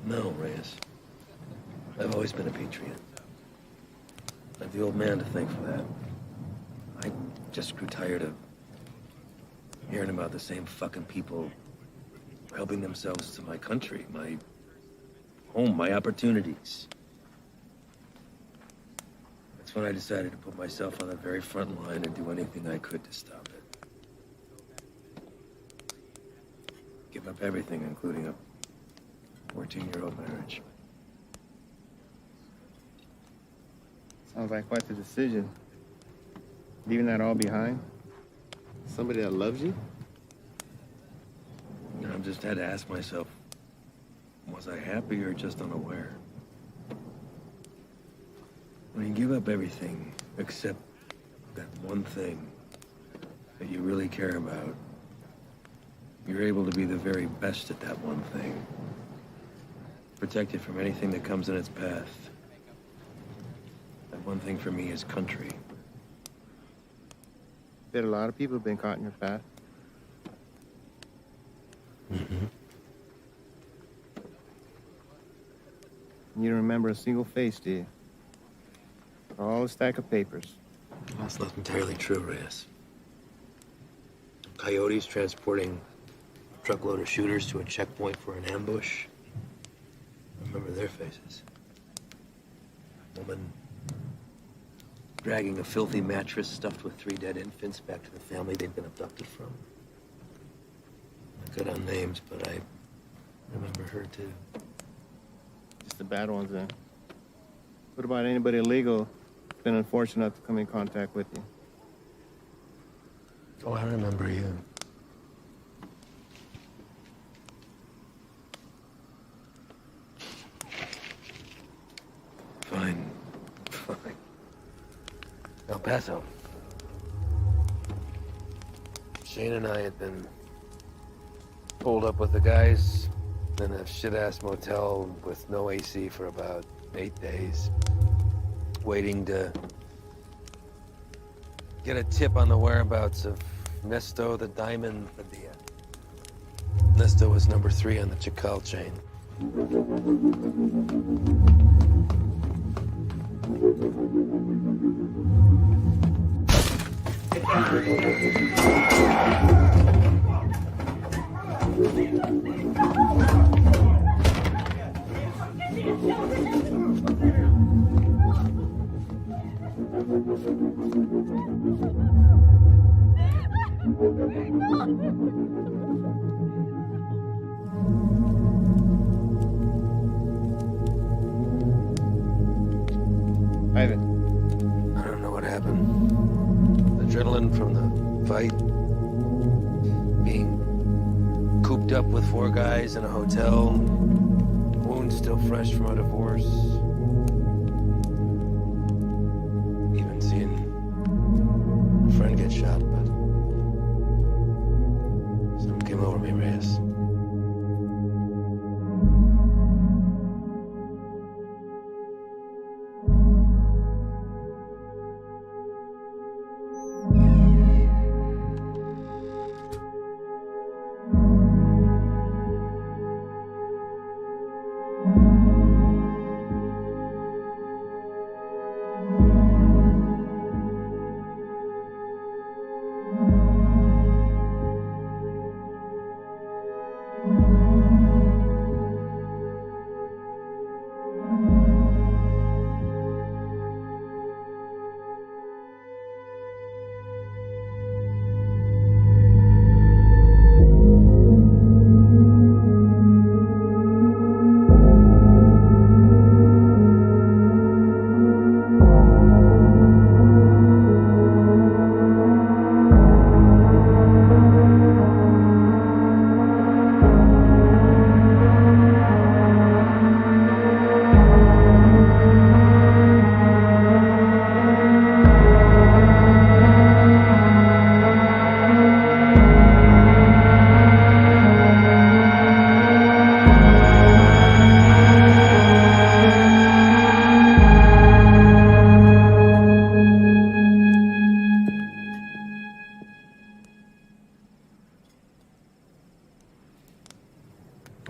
No, Reyes. I've always been a patriot. I have the old man to thank for that. I just grew tired of hearing about the same fucking people helping themselves to my country, my home, my opportunities. That's when I decided to put myself on the very front line and do anything I could to stop it. Give up everything, including a 14-year-old marriage. Sounds like quite the decision. Leaving that all behind? Somebody that loves you? I've just had to ask myself, was I happy or just unaware? When you give up everything except that one thing that you really care about, you're able to be the very best at that one thing. Protect it from anything that comes in its path. That one thing for me is country. Bet a lot of people have been caught in your path. Mm-hmm. You don't remember a single face, do you? All a stack of papers. That's not entirely true, Reyes. Coyotes transporting a truckload of shooters to a checkpoint for an ambush. I remember their faces. Woman dragging a filthy mattress stuffed with 3 dead infants back to the family they'd been abducted from. I cut on names, but I remember her too. Just the bad ones, then. What about anybody illegal who's been unfortunate enough to come in contact with you? Oh, I remember you. Fine. El Paso. Shane and I had been pulled up with the guys in a shit-ass motel with no AC for about 8 days, waiting to get a tip on the whereabouts of Nesto the Diamond Padilla. Nesto was number 3 on the Chacal chain. Ivan. I don't know what happened. Adrenaline from the fight. Being cooped up with 4 guys in a hotel. Wounds still fresh from a divorce. Even seeing a friend get shot, but something came over me, Reyes.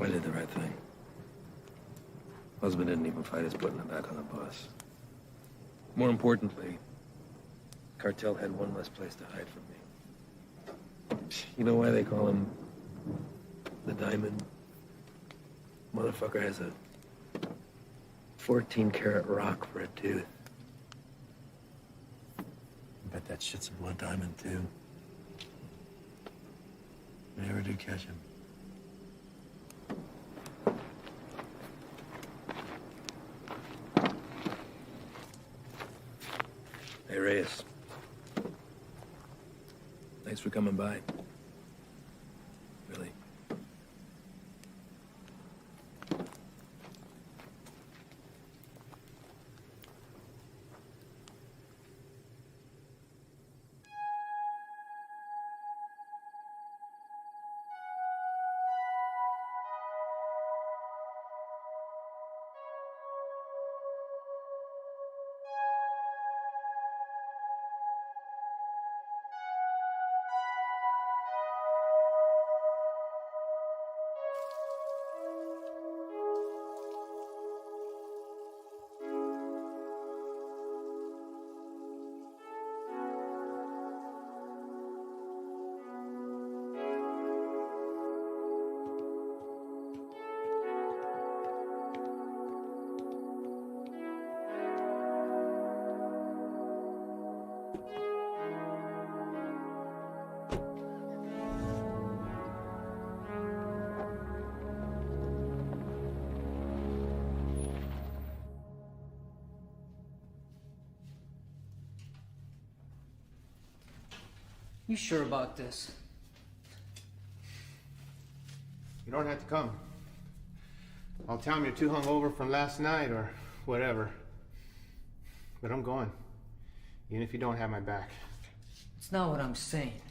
I did the right thing. Husband didn't even fight his putting him back on the bus. More importantly, cartel had one less place to hide from me. You know why they call him the Diamond? Motherfucker has a 14-karat rock for a tooth. I bet that shit's a blood diamond, too. I never did catch him. Hey, Reyes. Thanks for coming by. Really. You sure about this? You don't have to come. I'll tell him you're too hungover from last night or whatever. But I'm going. Even if you don't have my back. It's not what I'm saying.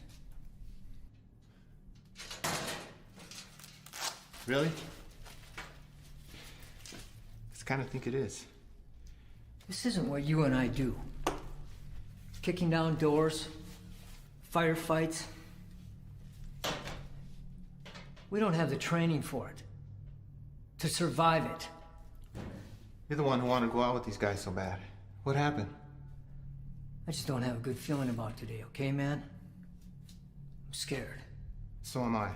Really? 'Cause I kind of think it is. This isn't what you and I do. Kicking down doors, firefights. We don't have the training for it. To survive it. You're the one who wanted to go out with these guys so bad. What happened? I just don't have a good feeling about today, okay, man? I'm scared. So am I.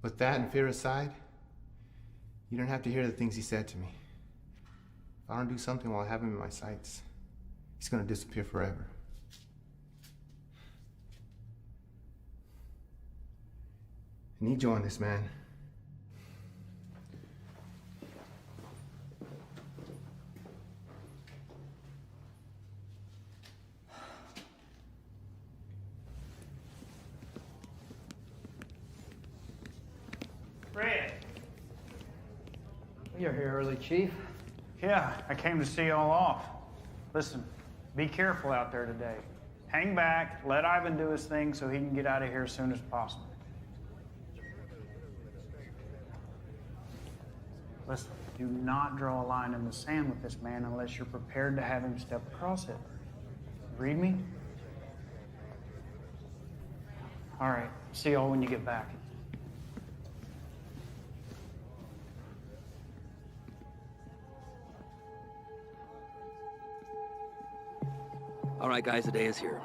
With that and fear aside, you don't have to hear the things he said to me. If I don't do something while I have him in my sights, he's gonna disappear forever. I need you on this, man. Fred. You're here early, Chief. Yeah, I came to see y'all off. Listen, be careful out there today. Hang back, let Ivan do his thing so he can get out of here as soon as possible. Listen, do not draw a line in the sand with this man unless you're prepared to have him step across it. Read me? All right, see y'all when you get back. All right, guys, the day is here.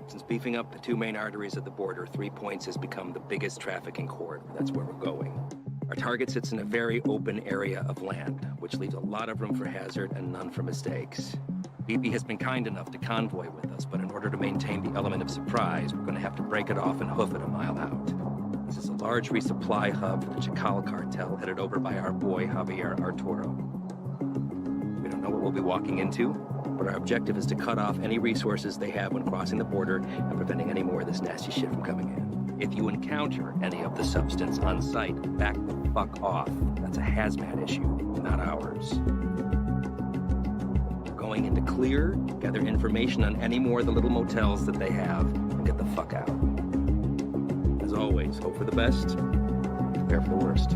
Since beefing up the two main arteries at the border, 3 Points has become the biggest trafficking corridor. That's where we're going. Our target sits in a very open area of land, which leaves a lot of room for hazard and none for mistakes. BP has been kind enough to convoy with us, but in order to maintain the element of surprise, we're going to have to break it off and hoof it a mile out. This is a large resupply hub for the Chacal cartel, headed over by our boy Javier Arturo. We don't know what we'll be walking into, but our objective is to cut off any resources they have when crossing the border and preventing any more of this nasty shit from coming in. If you encounter any of the substance on site, back the fuck off. That's a hazmat issue, not ours. Going into clear, gather information on any more of the little motels that they have, and get the fuck out. As always, hope for the best, prepare for the worst.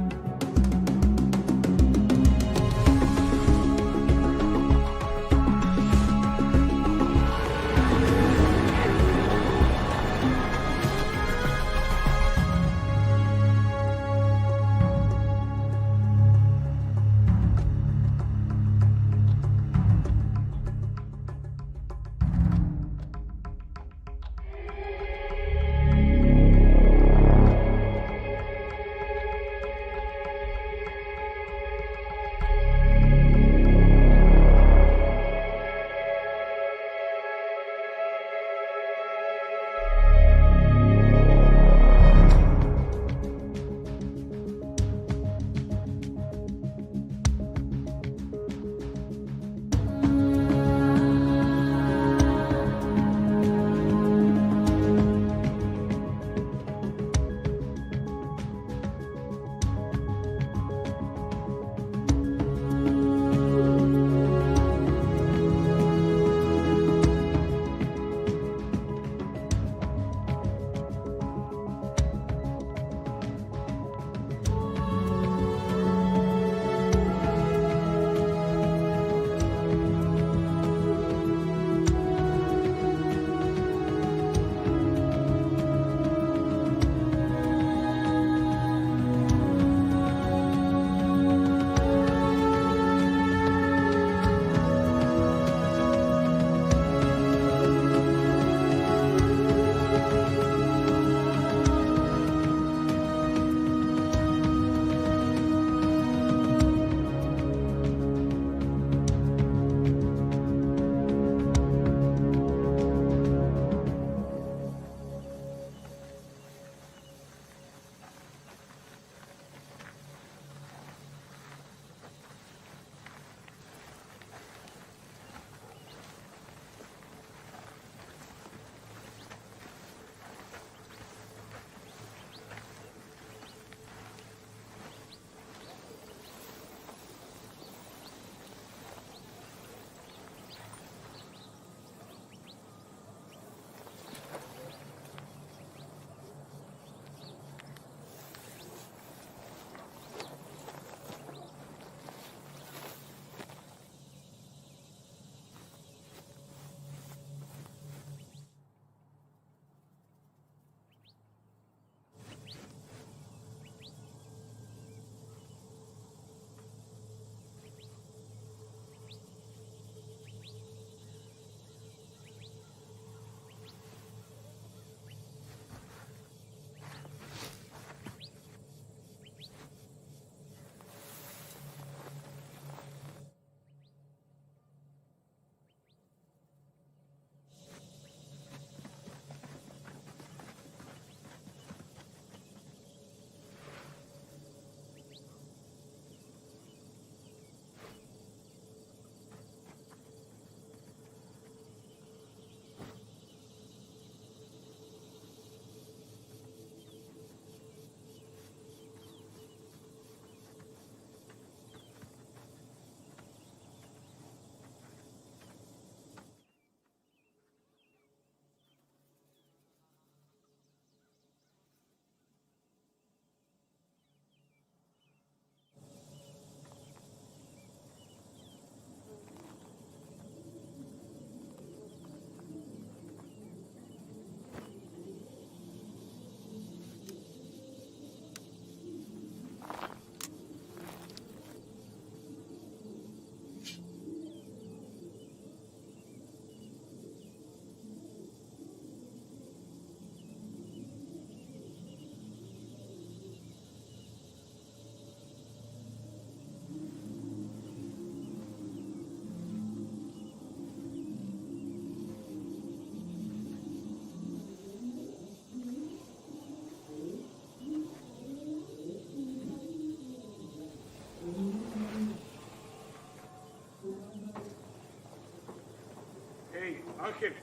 Ángel,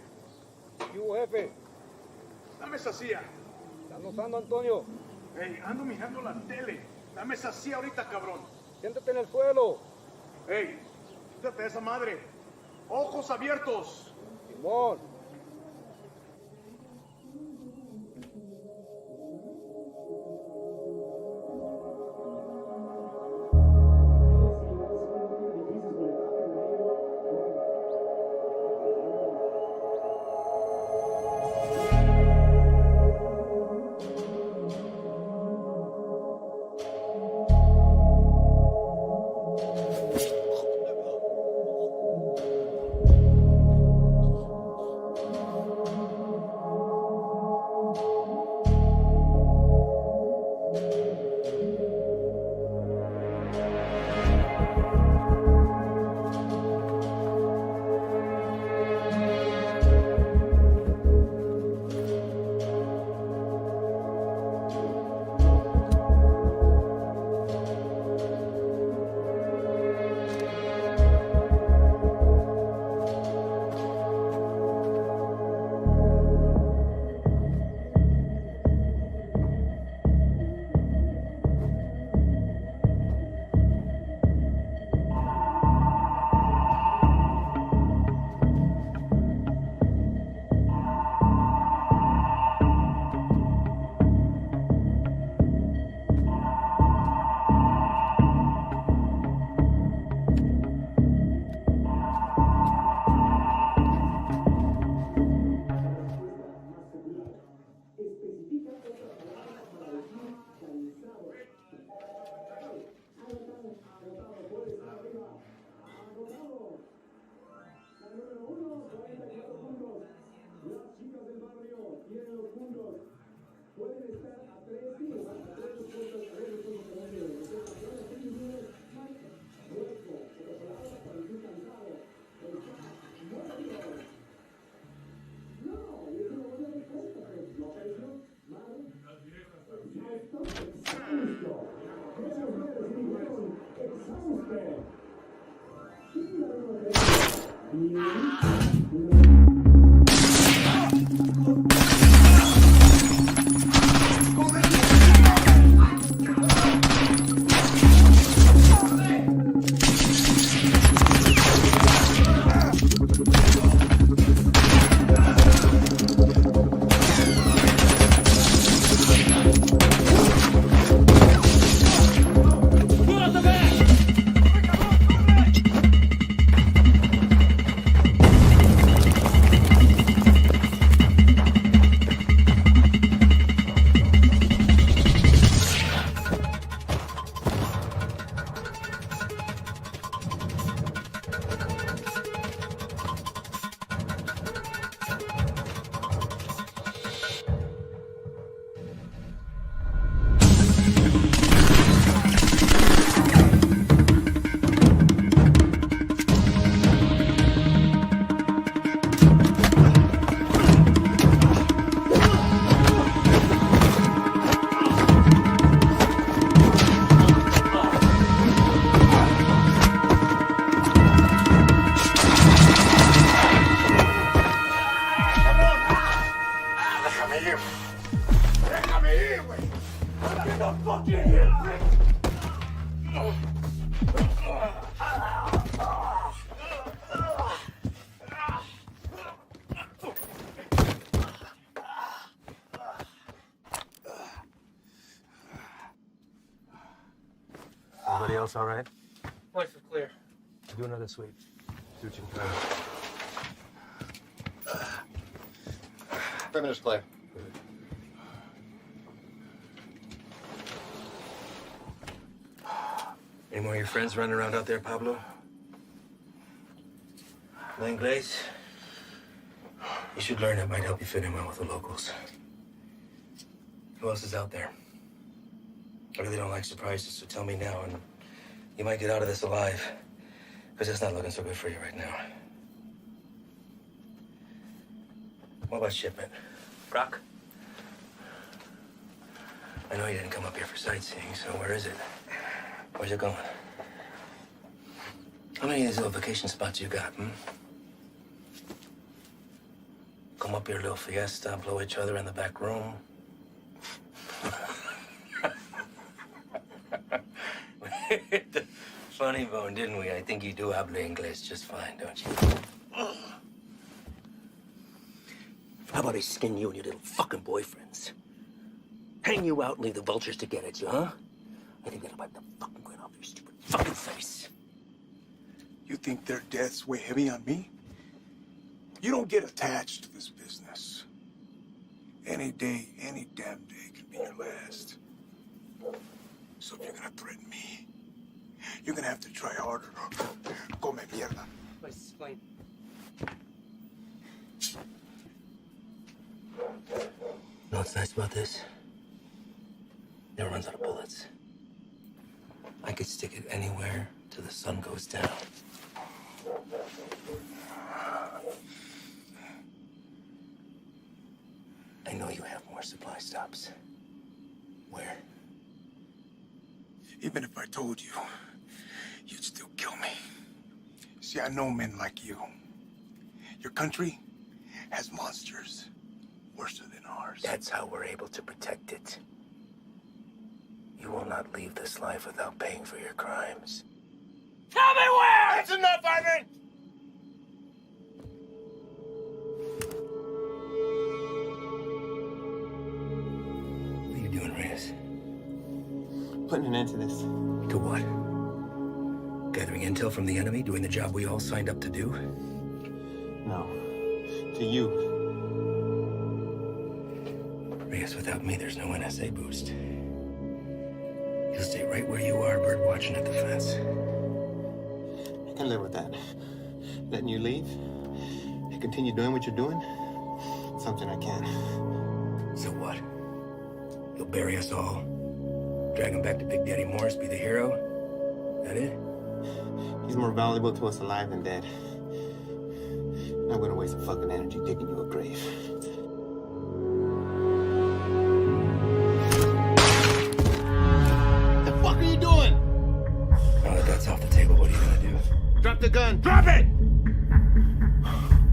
¿Qué hubo, jefe? dame esa silla. ¿Estás notando, Antonio? Hey, ando mirando la tele. Dame esa silla ahorita, cabrón. Siéntate en el suelo. Hey, quítate esa madre. Ojos abiertos. Simón. Everybody else all right? Points are clear. Do another sweep. See what you can find. Perimeter's clear. Any more of your friends running around out there, Pablo? No Inglés? You should learn. It might help you fit in well with the locals. Who else is out there? I really don't like surprises, so tell me now, and you might get out of this alive. Because it's not looking so good for you right now. What about shipment? Brock? I know you didn't come up here for sightseeing, so where is it? Where's it going? How many of these little vacation spots you got, come up here, little fiesta, blow each other in the back room. Funny bone, didn't we? I think you do habla English just fine, don't you? How about I skin you and your little fucking boyfriends? Hang you out and leave the vultures to get at you, huh? I think that'll wipe the fucking grin off your stupid fucking face. You think their deaths weigh heavy on me? You don't get attached to this business. Any day, any damn day can be your last. So if you're gonna threaten me, you're gonna have to try harder. Come mierda. Let's explain. You know what's nice about this? It never runs out of bullets. I could stick it anywhere till the sun goes down. I know you have more supply stops. Where? Even if I told you, you'd still kill me. See, I know men like you. Your country has monsters worse than ours. That's how we're able to protect it. You will not leave this life without paying for your crimes. Tell me where! That's enough, Ivan! What are you doing, Reyes? Putting an end to this. To what? Gathering intel from the enemy, doing the job we all signed up to do? No. To you. Reyes, without me, there's no NSA boost. You'll stay right where you are, bird watching at the fence. I can live with that. Letting you leave and continue doing what you're doing, something I can. So what? You'll bury us all, drag him back to Big Daddy Morris, be the hero? That it? He's more valuable to us alive than dead. I'm not gonna waste the fucking energy digging you a grave. The fuck are you doing? Now that that's off the table, what are you gonna do? Drop the gun. Drop it!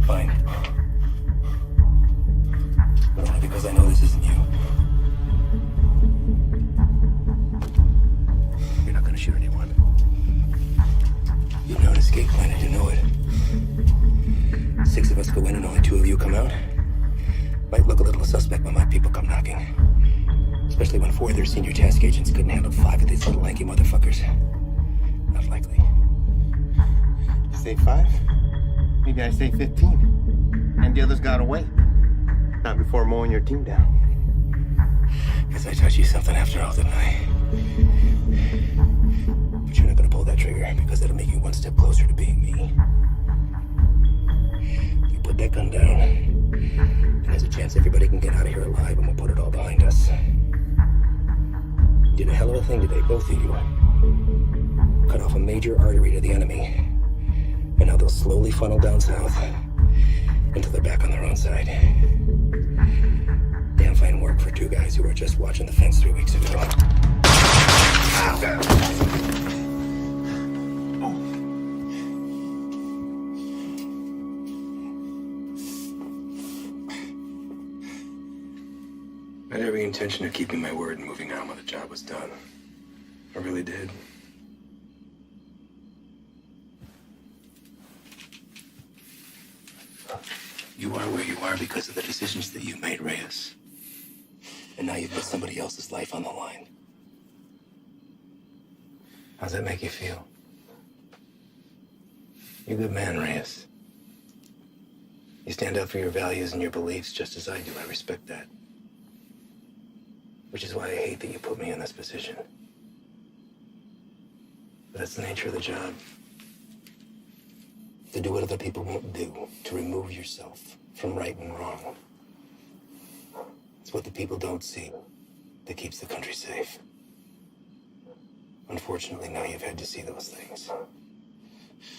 Fine. But only because I know this isn't you. You're not gonna shoot anyone. You've no escape plan and you know it. 6 of us go in and only 2 of you come out. Might look a little suspect when my people come knocking. Especially when 4 of their senior task agents couldn't handle 5 of these little lanky motherfuckers. Not likely. Say 5? Maybe I say 15. And the others got away. Not before mowing your team down. Guess I taught you something after all, didn't I? But you're not gonna pull that trigger because that'll make you one step closer to being me. You put that gun down, and there's a chance everybody can get out of here alive and we'll put it all behind us. You did a hell of a thing today, both of you. Cut off a major artery to the enemy. And now they'll slowly funnel down south until they're back on their own side. Damn fine work for 2 guys who were just watching the fence 3 weeks ago. I had every intention of keeping my word and moving on when the job was done. I really did. You are where you are because of the decisions that you made, Reyes. And now you've put somebody else's life on the line. How's that make you feel? You're a good man, Reyes. You stand up for your values and your beliefs just as I do. I respect that. Which is why I hate that you put me in this position. But that's the nature of the job. To do what other people won't do, to remove yourself from right and wrong. It's what the people don't see that keeps the country safe. Unfortunately, now you've had to see those things.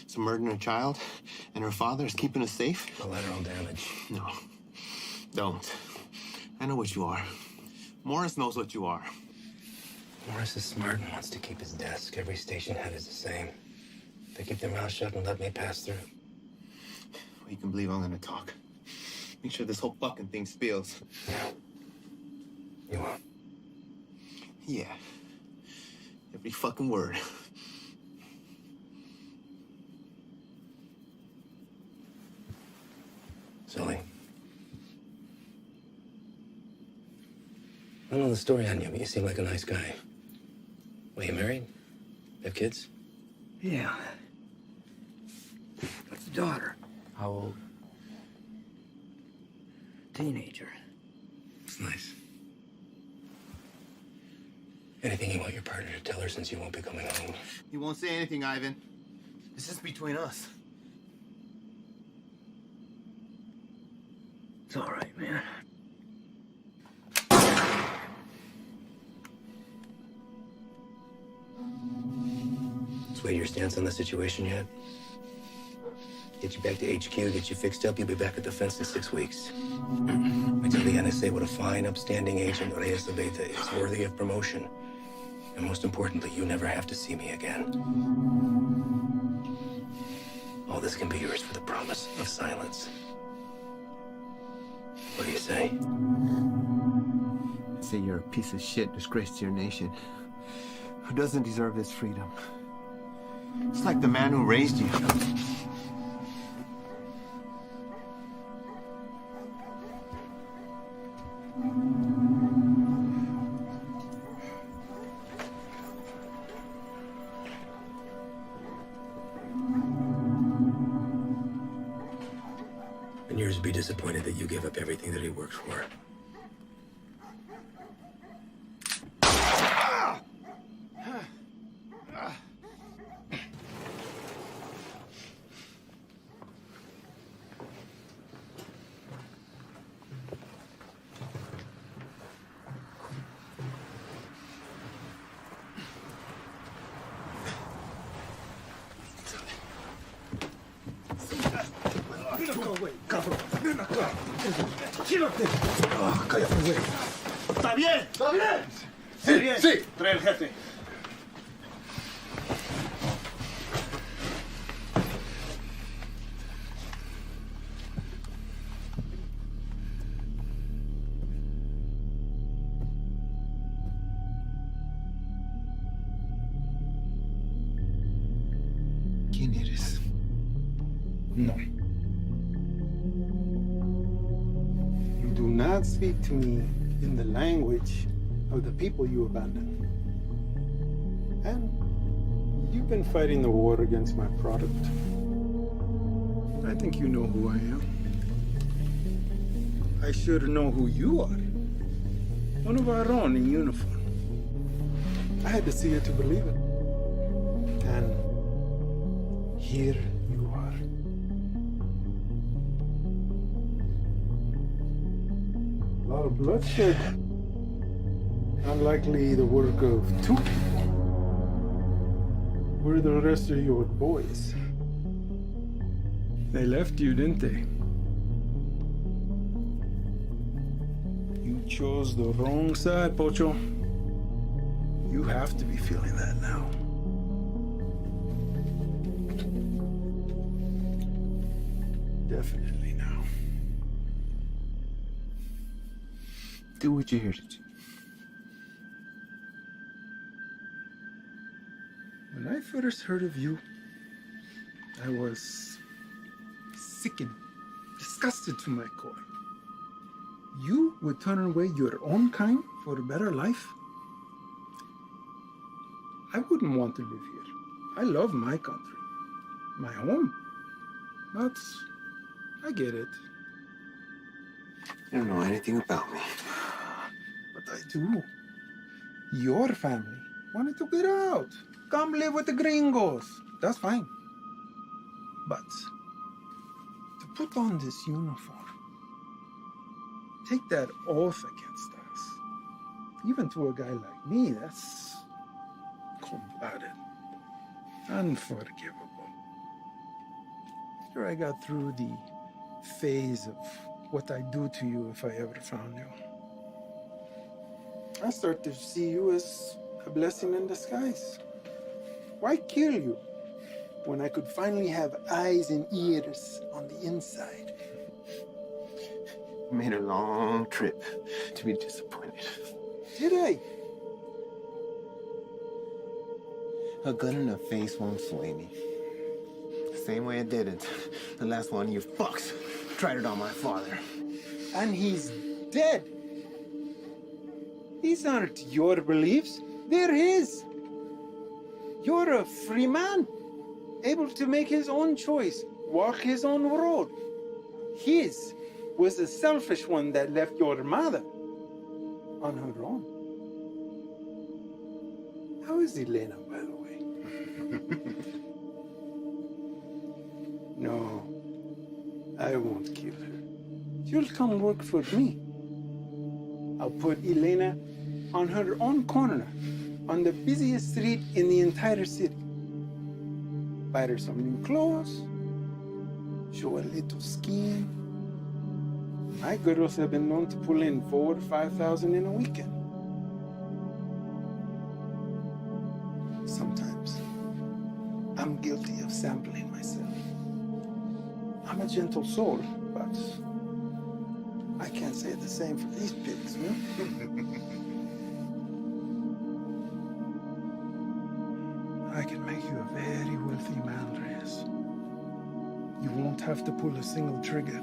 So murdering a child and her father is keeping us safe? Collateral damage. No, don't. I know what you are. Morris knows what you are. Morris is smart and wants to keep his desk. Every station head is the same. They keep their mouths shut and let me pass through. Well, you can believe I'm gonna talk. Make sure this whole fucking thing spills. You will. Yeah. Every fucking word. Sully. I don't know the story on you, but you seem like a nice guy. Well, you married? Have kids? Yeah. Got a daughter. How old? Teenager. It's nice. Anything you want your partner to tell her since you won't be coming home? You won't say anything, Ivan. This is between us. It's all right, man. Sway your stance on the situation yet? Get you back to HQ, get you fixed up, you'll be back at the fence in 6 weeks. I tell the NSA what a fine, upstanding agent Reyes Abeta is, worthy of promotion. And most importantly, you never have to see me again. All this can be yours for the promise of silence. What do you say? I say you're a piece of shit, disgrace to your nation. Who doesn't deserve this freedom? It's like the man who raised you. And yours would be disappointed that you gave up everything that he worked for. ¿Está bien? ¿Está bien? Sí, bien. Sí. Trae el jefe. ¿Quién eres? No. Do not speak to me in the language of the people you abandoned. And you've been fighting the war against my product. I think you know who I am. I should know who you are. One of our own in uniform. I had to see it to believe it. And here you are. A lot of bloodshed. Unlikely the work of two people. Where are the rest of your boys? They left you, didn't they? You chose the wrong side, Pocho. You have to be feeling that now. Definitely now. Do what you're here to do. When I first heard of you, I was sickened, disgusted to my core. You would turn away your own kind for a better life? I wouldn't want to live here. I love my country, my home. But I get it. You don't know anything about me. But I do. Your family wanted to get out. Come live with the gringos. That's fine. But to put on this uniform, take that oath against us, even to a guy like me, that's cold-blooded, unforgivable. After I got through the phase of what I'd do to you if I ever found you, I start to see you as a blessing in disguise. Why kill you when I could finally have eyes and ears on the inside? Made a long trip to be disappointed. Did I? A gun in the face won't sway me. The same way it didn't. The last one you fucks tried it on my father. And he's dead. These aren't your beliefs, they're his. You're a free man, able to make his own choice, walk his own road. His was the selfish one that left your mother on her own. How is Elena, by the way? No, I won't kill her. She'll come work for me. I'll put Elena on her own corner, on the busiest street in the entire city. Buy her some new clothes, show a little skin. My girls have been known to pull in 4,000 to 5,000 in a weekend. Sometimes I'm guilty of sampling myself. I'm a gentle soul, but I can't say the same for these pigs, no? I can make you a very wealthy man, Reyes. You won't have to pull a single trigger.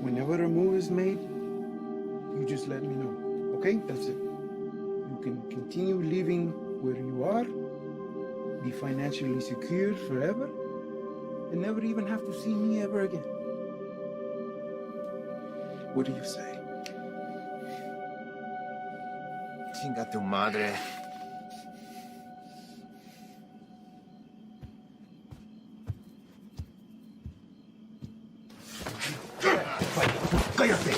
Whenever a move is made, you just let me know, okay? That's it. You can continue living where you are, be financially secure forever, and never even have to see me ever again. What do you say? Chinga tu madre. ¡Cállate!